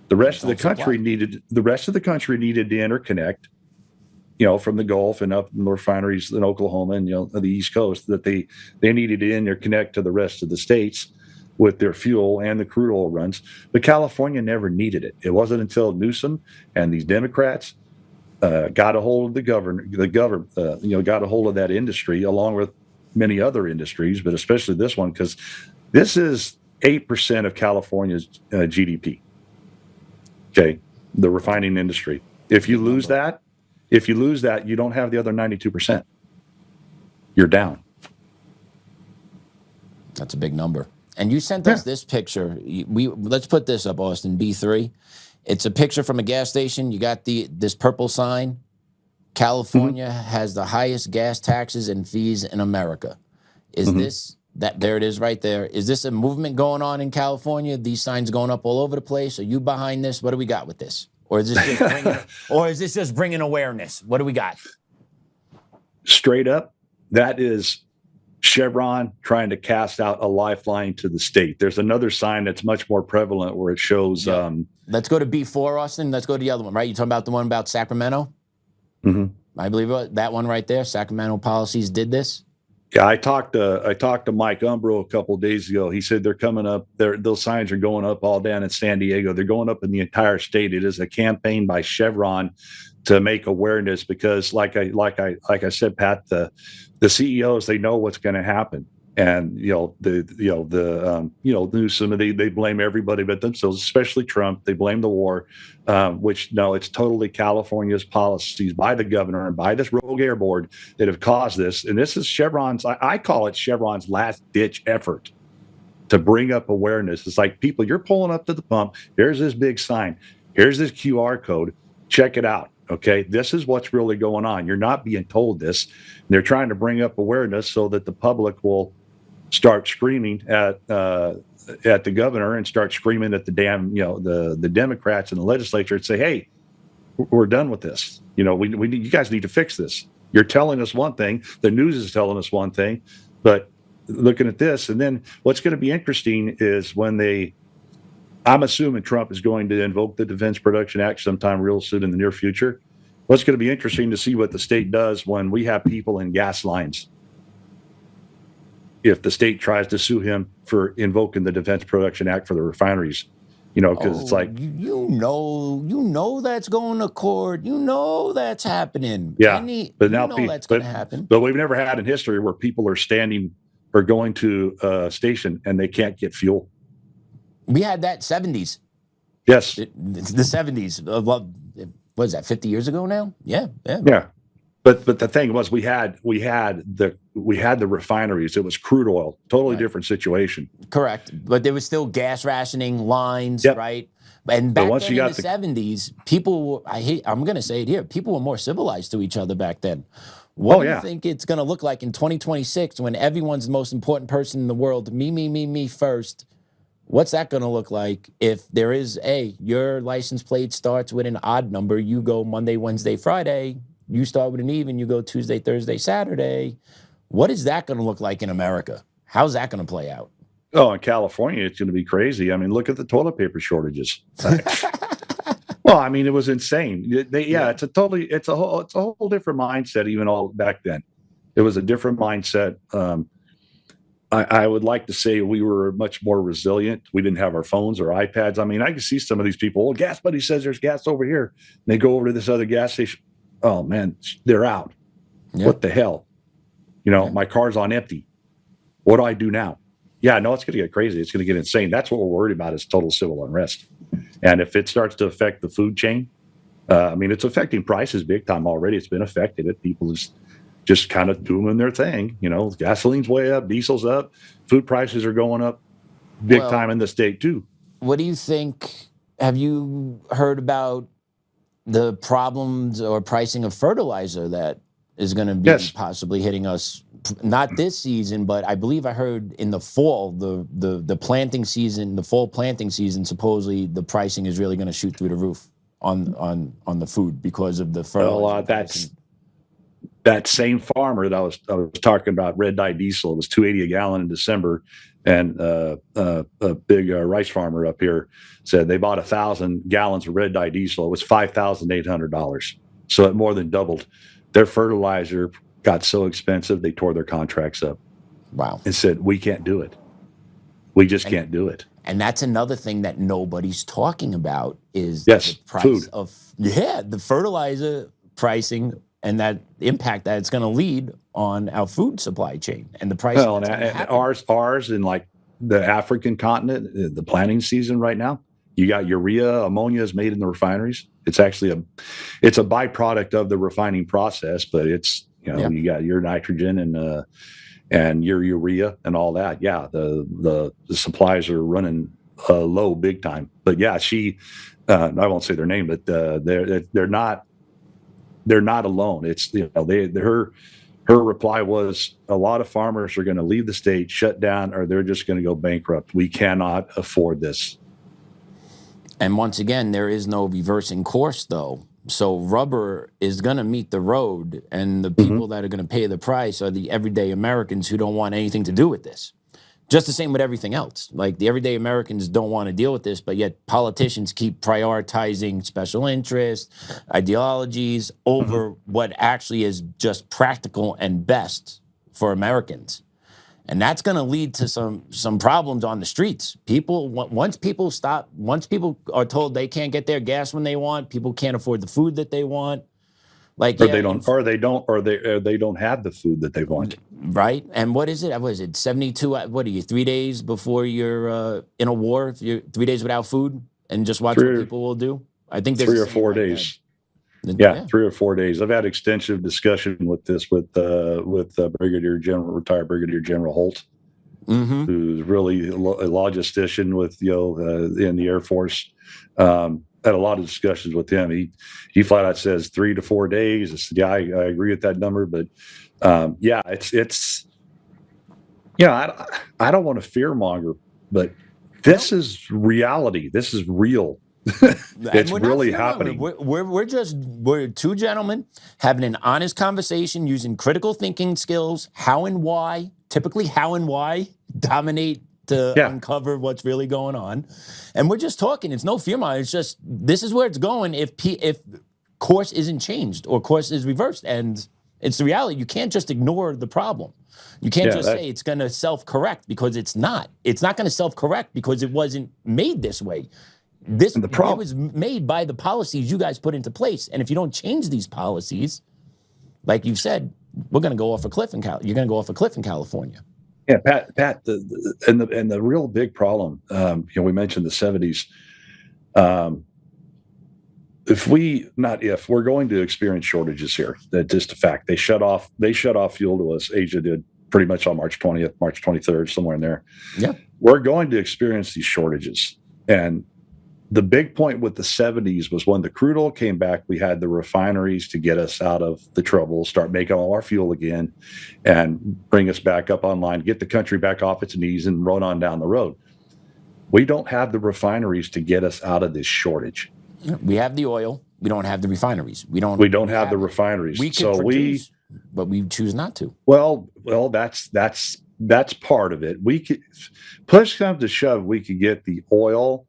The rest of the country needed to interconnect, from the Gulf and up in the refineries in Oklahoma and the East Coast, that they needed to interconnect to the rest of the states with their fuel and the crude oil runs. But California never needed it. It wasn't until Newsom and these Democrats got a hold of got a hold of that industry, along with many other industries, but especially this one, because this is 8% of California's GDP. Okay, the refining industry. If you lose that, you don't have the other 92%. You're down. That's a big number. And you sent us this picture. Let's put this up, Austin, B3. It's a picture from a gas station. You got this purple sign. California has the highest gas taxes and fees in America. Is this that? There it is, right there. Is this a movement going on in California? These signs going up all over the place. Are you behind this? What do we got with this? Or is this just bringing awareness? What do we got? Straight up, that is Chevron trying to cast out a lifeline to the state. There's another sign that's much more prevalent where it shows. Let's go to B4, Austin. Let's go to the other one, right? You talking about the one about Sacramento? I believe that one right there. Sacramento policies did this. Yeah, I talked to Mike Umbro a couple of days ago. He said they're coming up. Those signs are going up all down in San Diego. They're going up in the entire state. It is a campaign by Chevron to make awareness, because, like I said, Pat, the CEOs, they know what's going to happen, and Newsom, they blame everybody but themselves, especially Trump. They blame the war, which it's totally California's policies by the governor and by this rogue air board that have caused this. And this is Chevron's. I call it Chevron's last ditch effort to bring up awareness. It's like, people, you're pulling up to the pump. Here's this big sign. Here's this QR code. Check it out. Okay, this is what's really going on. You're not being told this. They're trying to bring up awareness so that the public will start screaming at the governor and start screaming at the the Democrats in the legislature and say, hey, we're done with this. You guys need to fix this. You're telling us one thing, the news is telling us one thing, but looking at this, and then what's going to be interesting is when I'm assuming Trump is going to invoke the Defense Production Act sometime real soon in the near future. What's going to be interesting to see what the state does when we have people in gas lines. If the state tries to sue him for invoking the Defense Production Act for the refineries, because it's like that's going to court. That's happening. Yeah, but now that's going to happen. But we've never had in history where people are standing or going to a station and they can't get fuel. We had that 70s. Yes, the 70s. What is that? 50 years ago now? Yeah. But the thing was, we had the refineries. It was crude oil, totally different situation. Correct, but there was still gas rationing lines, right? And back then in the 70s, people, I'm going to say it here, people were more civilized to each other back then. What do you think it's going to look like in 2026 when everyone's the most important person in the world, me first? What's that going to look like if there is your license plate starts with an odd number, you go Monday, Wednesday, Friday, you start with an even, you go Tuesday, Thursday, Saturday. What is that going to look like in America? How's that going to play out? Oh, in California, it's going to be crazy. I mean, look at the toilet paper shortages. Well, I mean, it was insane. It's a whole different mindset. Even all back then, it was a different mindset. I would like to say we were much more resilient. We didn't have our phones or iPads. I mean, I can see some of these people. Oh, gas buddy says there's gas over here. And they go over to this other gas station. Oh man, they're out. Yeah. What the hell? My car's on empty. What do I do now? Yeah, no, it's going to get crazy. It's going to get insane. That's what we're worried about, is total civil unrest. And if it starts to affect the food chain, it's affecting prices big time already. It's been affected. People just kind of doing their thing. Gasoline's way up, diesel's up, food prices are going up big time in the state too. What do you think? Have you heard about the problems or pricing of fertilizer that is going to be Yes. possibly hitting us, not this season, but I believe I heard in the fall, the planting season, the fall planting season, supposedly the pricing is really going to shoot through the roof on the food because of the fertilizer. Well, that same farmer that I was talking about, red dye diesel, it was $2.80 a gallon in December, and a big rice farmer up here said they bought 1,000 gallons of red dye diesel. It was $5,800, so it more than doubled. Their fertilizer got so expensive they tore their contracts up. Wow! And said we can't do it. We just can't do it. And that's another thing that nobody's talking about is yes, the price food. of the fertilizer pricing and that impact that it's going to lead on our food supply chain and the price. Well, and ours in like the African continent, the planting season right now, you got urea, ammonia is made in the refineries. It's actually it's a byproduct of the refining process, but it's, you got your nitrogen and your urea and all that. Yeah, the supplies are running low big time. But yeah, I won't say their name, but they're not alone. It's her reply was a lot of farmers are going to leave the state, shut down, or they're just going to go bankrupt. We cannot afford this. And once again, there is no reversing course, though. So rubber is going to meet the road, and the people that are going to pay the price are the everyday Americans who don't want anything to do with this. Just the same with everything else. Like the everyday Americans don't want to deal with this, but yet politicians keep prioritizing special interests, ideologies over what actually is just practical and best for Americans. And that's going to lead to some problems on the streets. Once people are told they can't get their gas when they want, people can't afford the food that they want. Like they don't have the food that they want. Right. And what is it? What is it? 72, what are you, 3 days before you're in a war? If you're 3 days without food and just watch what people will do? I think there's 3 or 4 days. Yeah, 3 or 4 days. I've had extensive discussion with this with retired Brigadier General Holt, who's really a logistician with in the Air Force. Had a lot of discussions with him. He flat out says 3 to 4 days. I said, I agree with that number, but it's I don't want to fearmonger, but this is reality. This is real. It's really happening. We're two gentlemen having an honest conversation using critical thinking skills. Typically how and why dominate to uncover what's really going on. And we're just talking. It's no fear mongering. It's just, this is where it's going if course isn't changed or course is reversed. And it's the reality. You can't just ignore the problem. You can't say it's going to self-correct, because it's not. It's not going to self-correct because it wasn't made this way. It was made by the policies you guys put into place. And if you don't change these policies, like you've said, we're going to go off a cliff you're going to go off a cliff in California. Yeah, Pat, the real big problem, we mentioned the 70s. If we're going to experience shortages here, that's just a fact. They shut off fuel to us. Asia did pretty much on March 20th, March 23rd, somewhere in there. Yeah, we're going to experience these shortages. And the big point with the 70s was when the crude oil came back, we had the refineries to get us out of the trouble, start making all our fuel again, and bring us back up online, get the country back off its knees and run on down the road. We don't have the refineries to get us out of this shortage. We have the oil. We don't have the refineries. We don't have the refineries. We can produce, but we choose not to. Well, that's part of it. We could, push comes to shove, we could get the oil.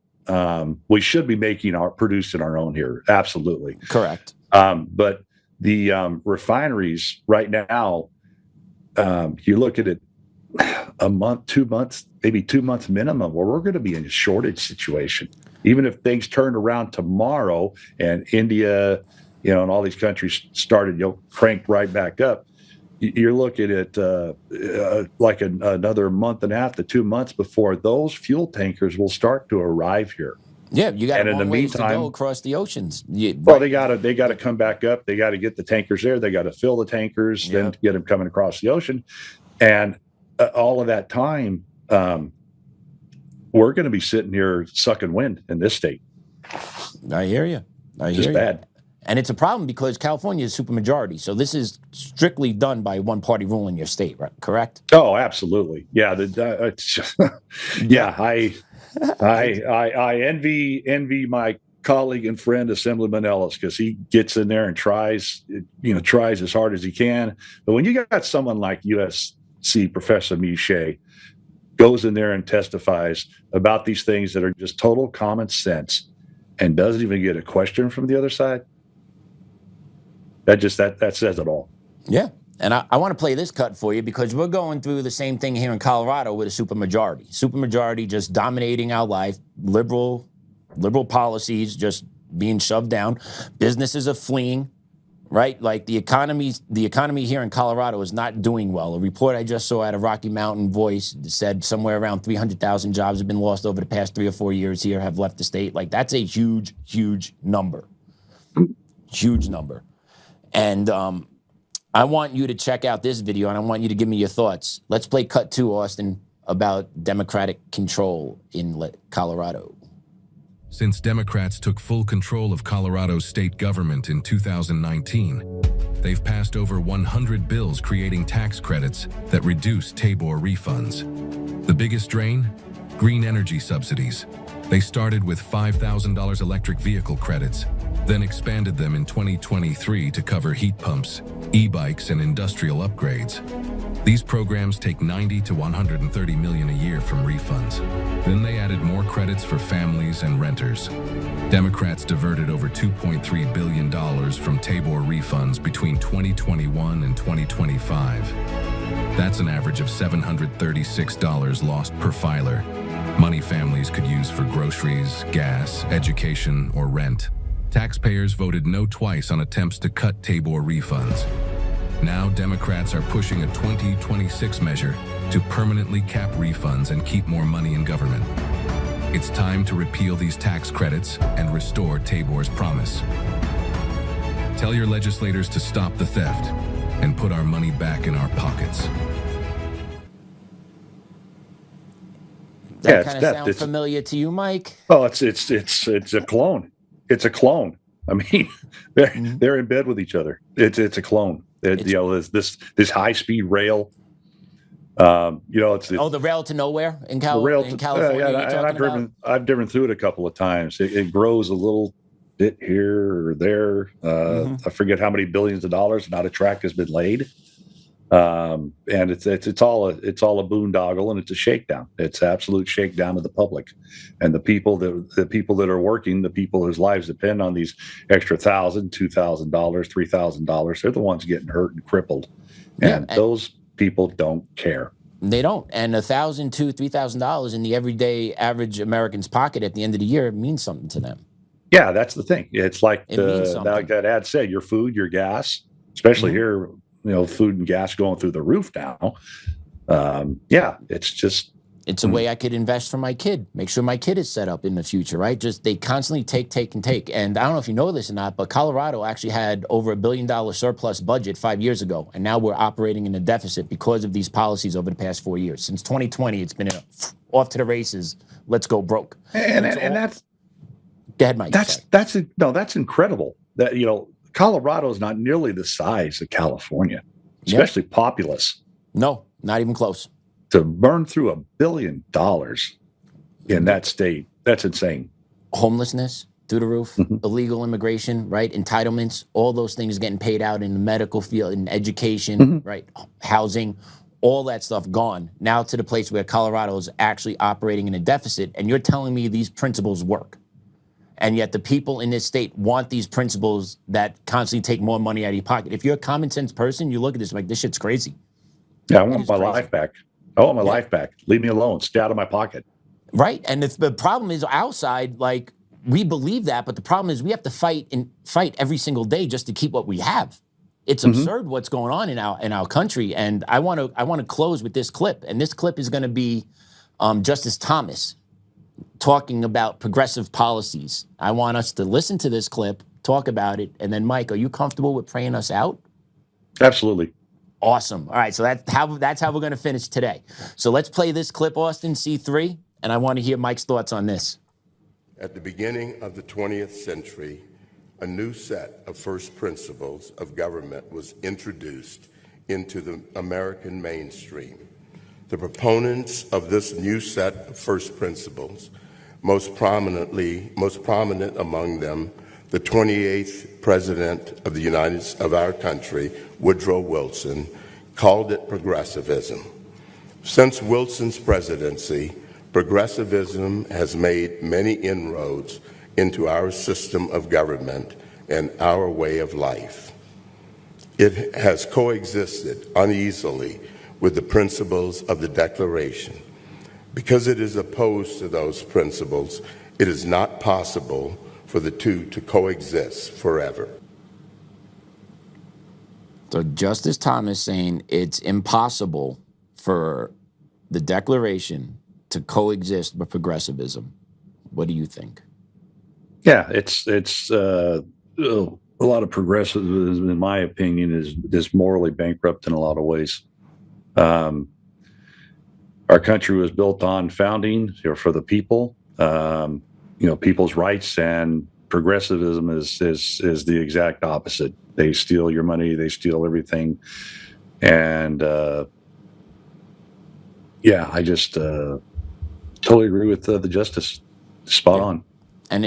We should be producing our own here. Absolutely. Correct. But the refineries right now, you look at it a month, 2 months, maybe 2 months minimum, where we're going to be in a shortage situation. Even if things turned around tomorrow and India, and all these countries started, cranked right back up, you're looking at like another month and a half to 2 months before those fuel tankers will start to arrive here. Yeah, you got a long ways to go across the oceans. They got to come back up. They got to get the tankers there. They got to fill the tankers, then to get them coming across the ocean, and all of that time, we're going to be sitting here sucking wind in this state. I hear you. Just bad. And it's a problem because California is supermajority. So this is strictly done by one-party rule in your state, right? Correct? Oh, absolutely. Yeah. I envy my colleague and friend Assemblyman Ellis, because he gets in there and tries as hard as he can. But when you got someone like USC Professor Miche goes in there and testifies about these things that are just total common sense and doesn't even get a question from the other side, that says it all. Yeah. And I want to play this cut for you because we're going through the same thing here in Colorado with a supermajority. Supermajority just dominating our life, liberal policies just being shoved down. Businesses are fleeing, right? Like the economy here in Colorado is not doing well. A report I just saw out of Rocky Mountain Voice said somewhere around 300,000 jobs have been lost over the past 3 or 4 years here, have left the state. Like that's a huge, huge number. Huge number. And I want you to check out this video, and I want you to give me your thoughts. Let's play cut 2, Austin, about Democratic control in Colorado. Since Democrats took full control of Colorado's state government in 2019, they've passed over 100 bills creating tax credits that reduce Tabor refunds. The biggest drain? Green energy subsidies. They started with $5,000 electric vehicle credits, then expanded them in 2023 to cover heat pumps, e-bikes, and industrial upgrades. These programs take $90 to $130 million a year from refunds. Then they added more credits for families and renters. Democrats diverted over $2.3 billion from Tabor refunds between 2021 and 2025. That's an average of $736 lost per filer. Money families could use for groceries, gas, education, or rent. Taxpayers voted no twice on attempts to cut Tabor refunds. Now Democrats are pushing a 2026 measure to permanently cap refunds and keep more money in government. It's time to repeal these tax credits and restore Tabor's promise. Tell your legislators to stop the theft and put our money back in our pockets. That kind of sound familiar to you, Mike? Oh, it's a clone. It's a clone. I mean, they're in bed with each other. It's a clone. This high speed rail. It's the rail to nowhere in California. I've driven through it a couple of times. It grows a little bit here or there. I forget how many billions of dollars. Not a track has been laid. And it's all a boondoggle, and it's a shakedown. It's absolute shakedown of the public, and the people that are working, the people whose lives depend on these extra $1,000, $2,000, $3,000. They're the ones getting hurt and crippled, and those people don't care. They don't. And $1,000, $2,000, $3,000 in the everyday average American's pocket at the end of the year means something to them. Yeah, that's the thing. It's like that ad said: your food, your gas, especially here. Food and gas going through the roof now. It's a way I could invest for my kid, make sure my kid is set up in the future, right? Just they constantly take. And I don't know if you know this or not, but Colorado actually had over $1 billion surplus budget 5 years ago. And now we're operating in a deficit because of these policies over the past 4 years. Since 2020, it's been off to the races. Let's go broke. And that's, go ahead, Mike. That's incredible that, Colorado is not nearly the size of California, especially populous. No, not even close. To burn through $1 billion in that state, that's insane. Homelessness through the roof, illegal immigration, right? Entitlements, all those things getting paid out in the medical field, in education, right? Housing, all that stuff gone. Now to the place where Colorado is actually operating in a deficit, and you're telling me these principles work. And yet the people in this state want these principles that constantly take more money out of your pocket. If you're a common sense person, you look at this like, this shit's crazy. Yeah, I want my life back. I want my life back. Leave me alone. Stay out of my pocket. Right. And the problem is outside, like, we believe that, but the problem is we have to fight every single day just to keep what we have. It's absurd what's going on in our country. And I want to close with this clip. And this clip is going to be Justice Thomas talking about progressive policies. I want us to listen to this clip, talk about it, and then, Mike, are you comfortable with praying us out? Absolutely. Awesome. All right, so that's how we're going to finish today. So let's play this clip, Austin, C3, and I want to hear Mike's thoughts on this. At the beginning of the 20th century, a new set of first principles of government was introduced into the American mainstream. The proponents of this new set of first principles, most prominent among them, the 28th President of our country, Woodrow Wilson, called it progressivism. Since Wilson's presidency, progressivism has made many inroads into our system of government and our way of life. It has coexisted uneasily with the principles of the Declaration. Because it is opposed to those principles, it is not possible for the two to coexist forever. So Justice Thomas saying it's impossible for the Declaration to coexist with progressivism. What do you think? Yeah, it's a lot of progressivism, in my opinion, is morally bankrupt in a lot of ways. Our country was built on founding for the people, people's rights, and progressivism is the exact opposite. They steal your money, they steal everything, and I just totally agree with the justice. Spot on. And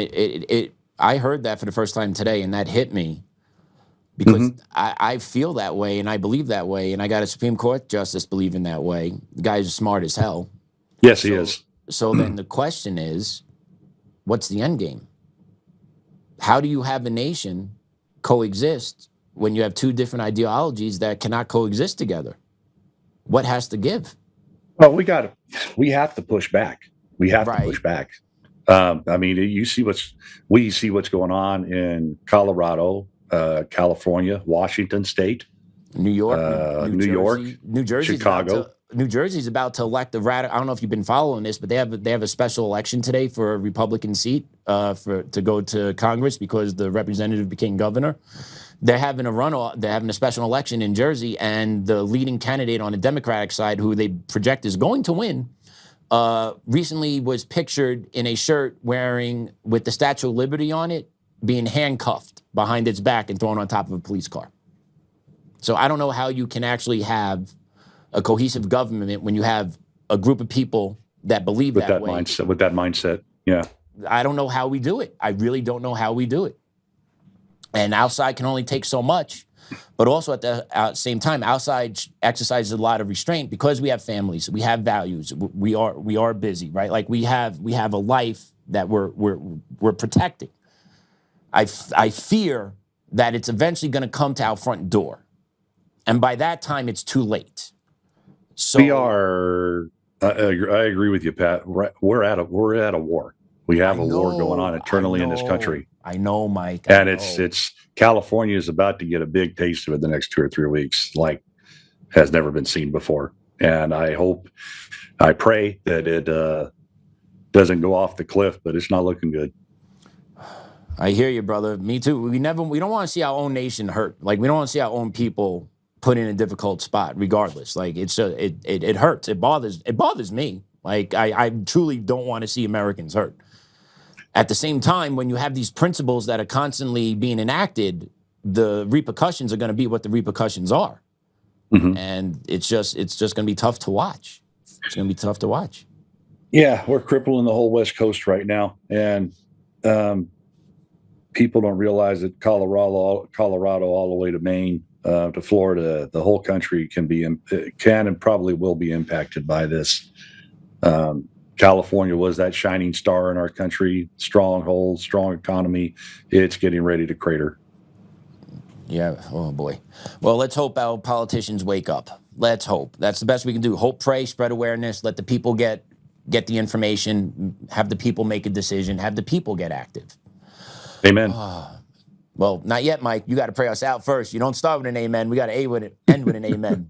I heard that for the first time today, and that hit me because I feel that way and I believe that way, and I got a Supreme Court justice believing that way. The guy's smart as hell. Yes, he is. So then the question is, what's the end game? How do you have a nation coexist when you have two different ideologies that cannot coexist together? What has to give? Well, we have to push back. We have to push back. We see what's going on in Colorado, California, Washington State, New York, New Jersey, Chicago. New Jersey's about to elect a radical. I don't know if you've been following this, but they have a special election today for a Republican seat to go to Congress because the representative became governor. They're having a special election in Jersey, and the leading candidate on the Democratic side, who they project is going to win, recently was pictured in a shirt with the Statue of Liberty on it, being handcuffed behind its back and thrown on top of a police car. So I don't know how you can actually have a cohesive government when you have a group of people that believe with that way. With that mindset, yeah. I don't know how we do it. I really don't know how we do it. And outside can only take so much. But also at the same time, outside exercises a lot of restraint because we have families, we have values, we are busy, right? Like we have a life that we're protecting. I fear that it's eventually going to come to our front door, and by that time, it's too late. So we are. I agree with you, Pat. We're at a war. We have a war going on internally in this country. I know, Mike. And it's California is about to get a big taste of it the next 2 or 3 weeks, like has never been seen before. And I pray that it doesn't go off the cliff, but it's not looking good. I hear you, brother. Me too. We don't want to see our own nation hurt. Like we don't want to see our own people put in a difficult spot, regardless. Like it hurts. It bothers me. Like I truly don't want to see Americans hurt. At the same time, when you have these principles that are constantly being enacted, the repercussions are going to be what the repercussions are. And it's just going to be tough to watch. It's going to be tough to watch. Yeah, we're crippling the whole West Coast right now. And people don't realize that Colorado all the way to Maine, to Florida, the whole country can and probably will be impacted by this. California was that shining star in our country, stronghold, strong economy. It's getting ready to crater. Yeah. Oh, boy. Well, let's hope our politicians wake up. Let's hope. That's the best we can do. Hope, pray, spread awareness, let the people get the information, have the people make a decision, have the people get active. Amen. Well, not yet, Mike. You got to pray us out first. You don't start with an amen. We got to end with an amen.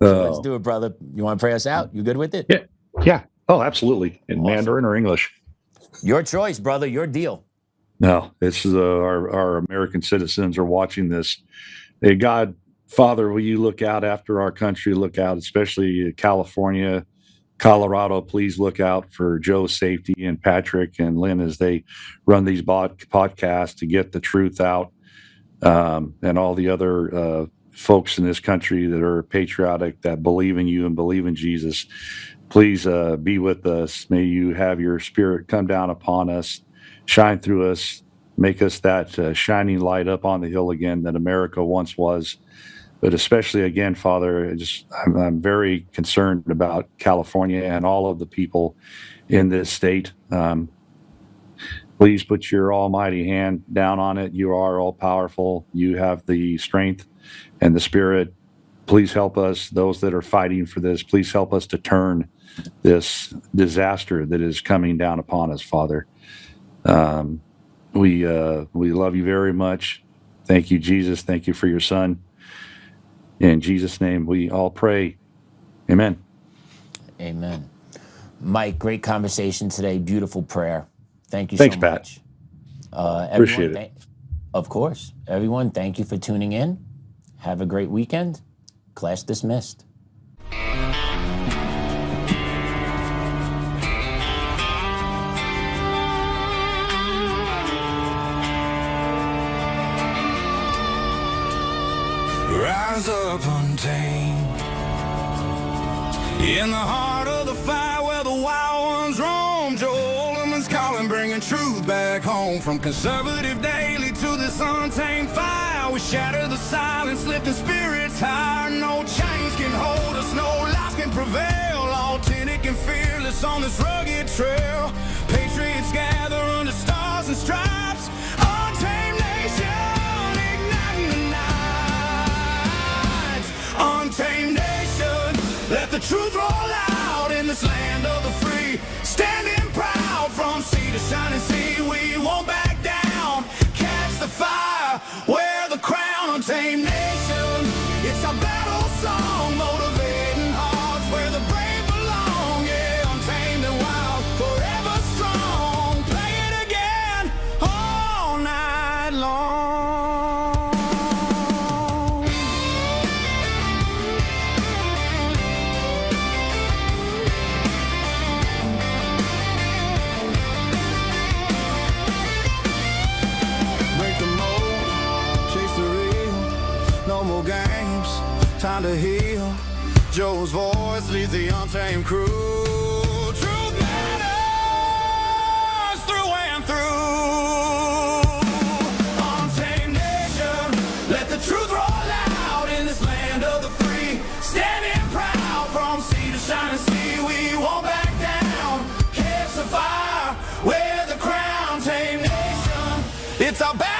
So let's do it, brother. You want to pray us out? You good with it? Yeah. Oh, absolutely. In awesome. Mandarin or English? Your choice, brother. Your deal. No, this is our American citizens are watching this. Hey, God, Father, will you look out after our country? Look out, especially California, Colorado, please look out for Joe's safety and Patrick and Lynn as they run these podcasts to get the truth out, and all the other folks in this country that are patriotic, that believe in you and believe in Jesus. Please be with us. May you have your spirit come down upon us, shine through us, make us that shining light up on the hill again that America once was. But especially again, Father, I'm very concerned about California and all of the people in this state. Please put your almighty hand down on it. You are all powerful. You have the strength and the spirit. Please help us, those that are fighting for this. Please help us to turn this disaster that is coming down upon us, Father. We love you very much. Thank you, Jesus. Thank you for your son. In Jesus' name, we all pray. Amen. Amen. Mike, great conversation today. Beautiful prayer. Thank you Thanks, so Pat. much. Appreciate it. Of course. Everyone, thank you for tuning in. Have a great weekend. Class dismissed. Rise up untamed in the heart of the fire where the wild ones roam. Joe Oltmann's calling, bringing truth back home. From conservative daily to this untamed fire, we shatter the silence, lifting spirits higher. No chains can hold us, no lies can prevail. Authentic and fearless on this rugged trail. Patriots gather under stars and stripes. Untamed nation, igniting the night. Untamed nation, let the truth roll out in this land of the free. Standing proud from sea to shining sea, we won't back down. Catch the fire, wear the crown. Untamed nation, it's our battle song, motivating hearts where the brave belong. Yeah, untamed and wild, forever strong. Play it again all night long. Break the mold, chase the real. No more games, time to heal. Joe's voice leads the untamed crew. Truth matters through and through. Untamed nation, let the truth roll out in this land of the free. Standing proud from sea to shining sea, we won't back down. Catch the fire, wear the crown. Untamed nation, it's our battle.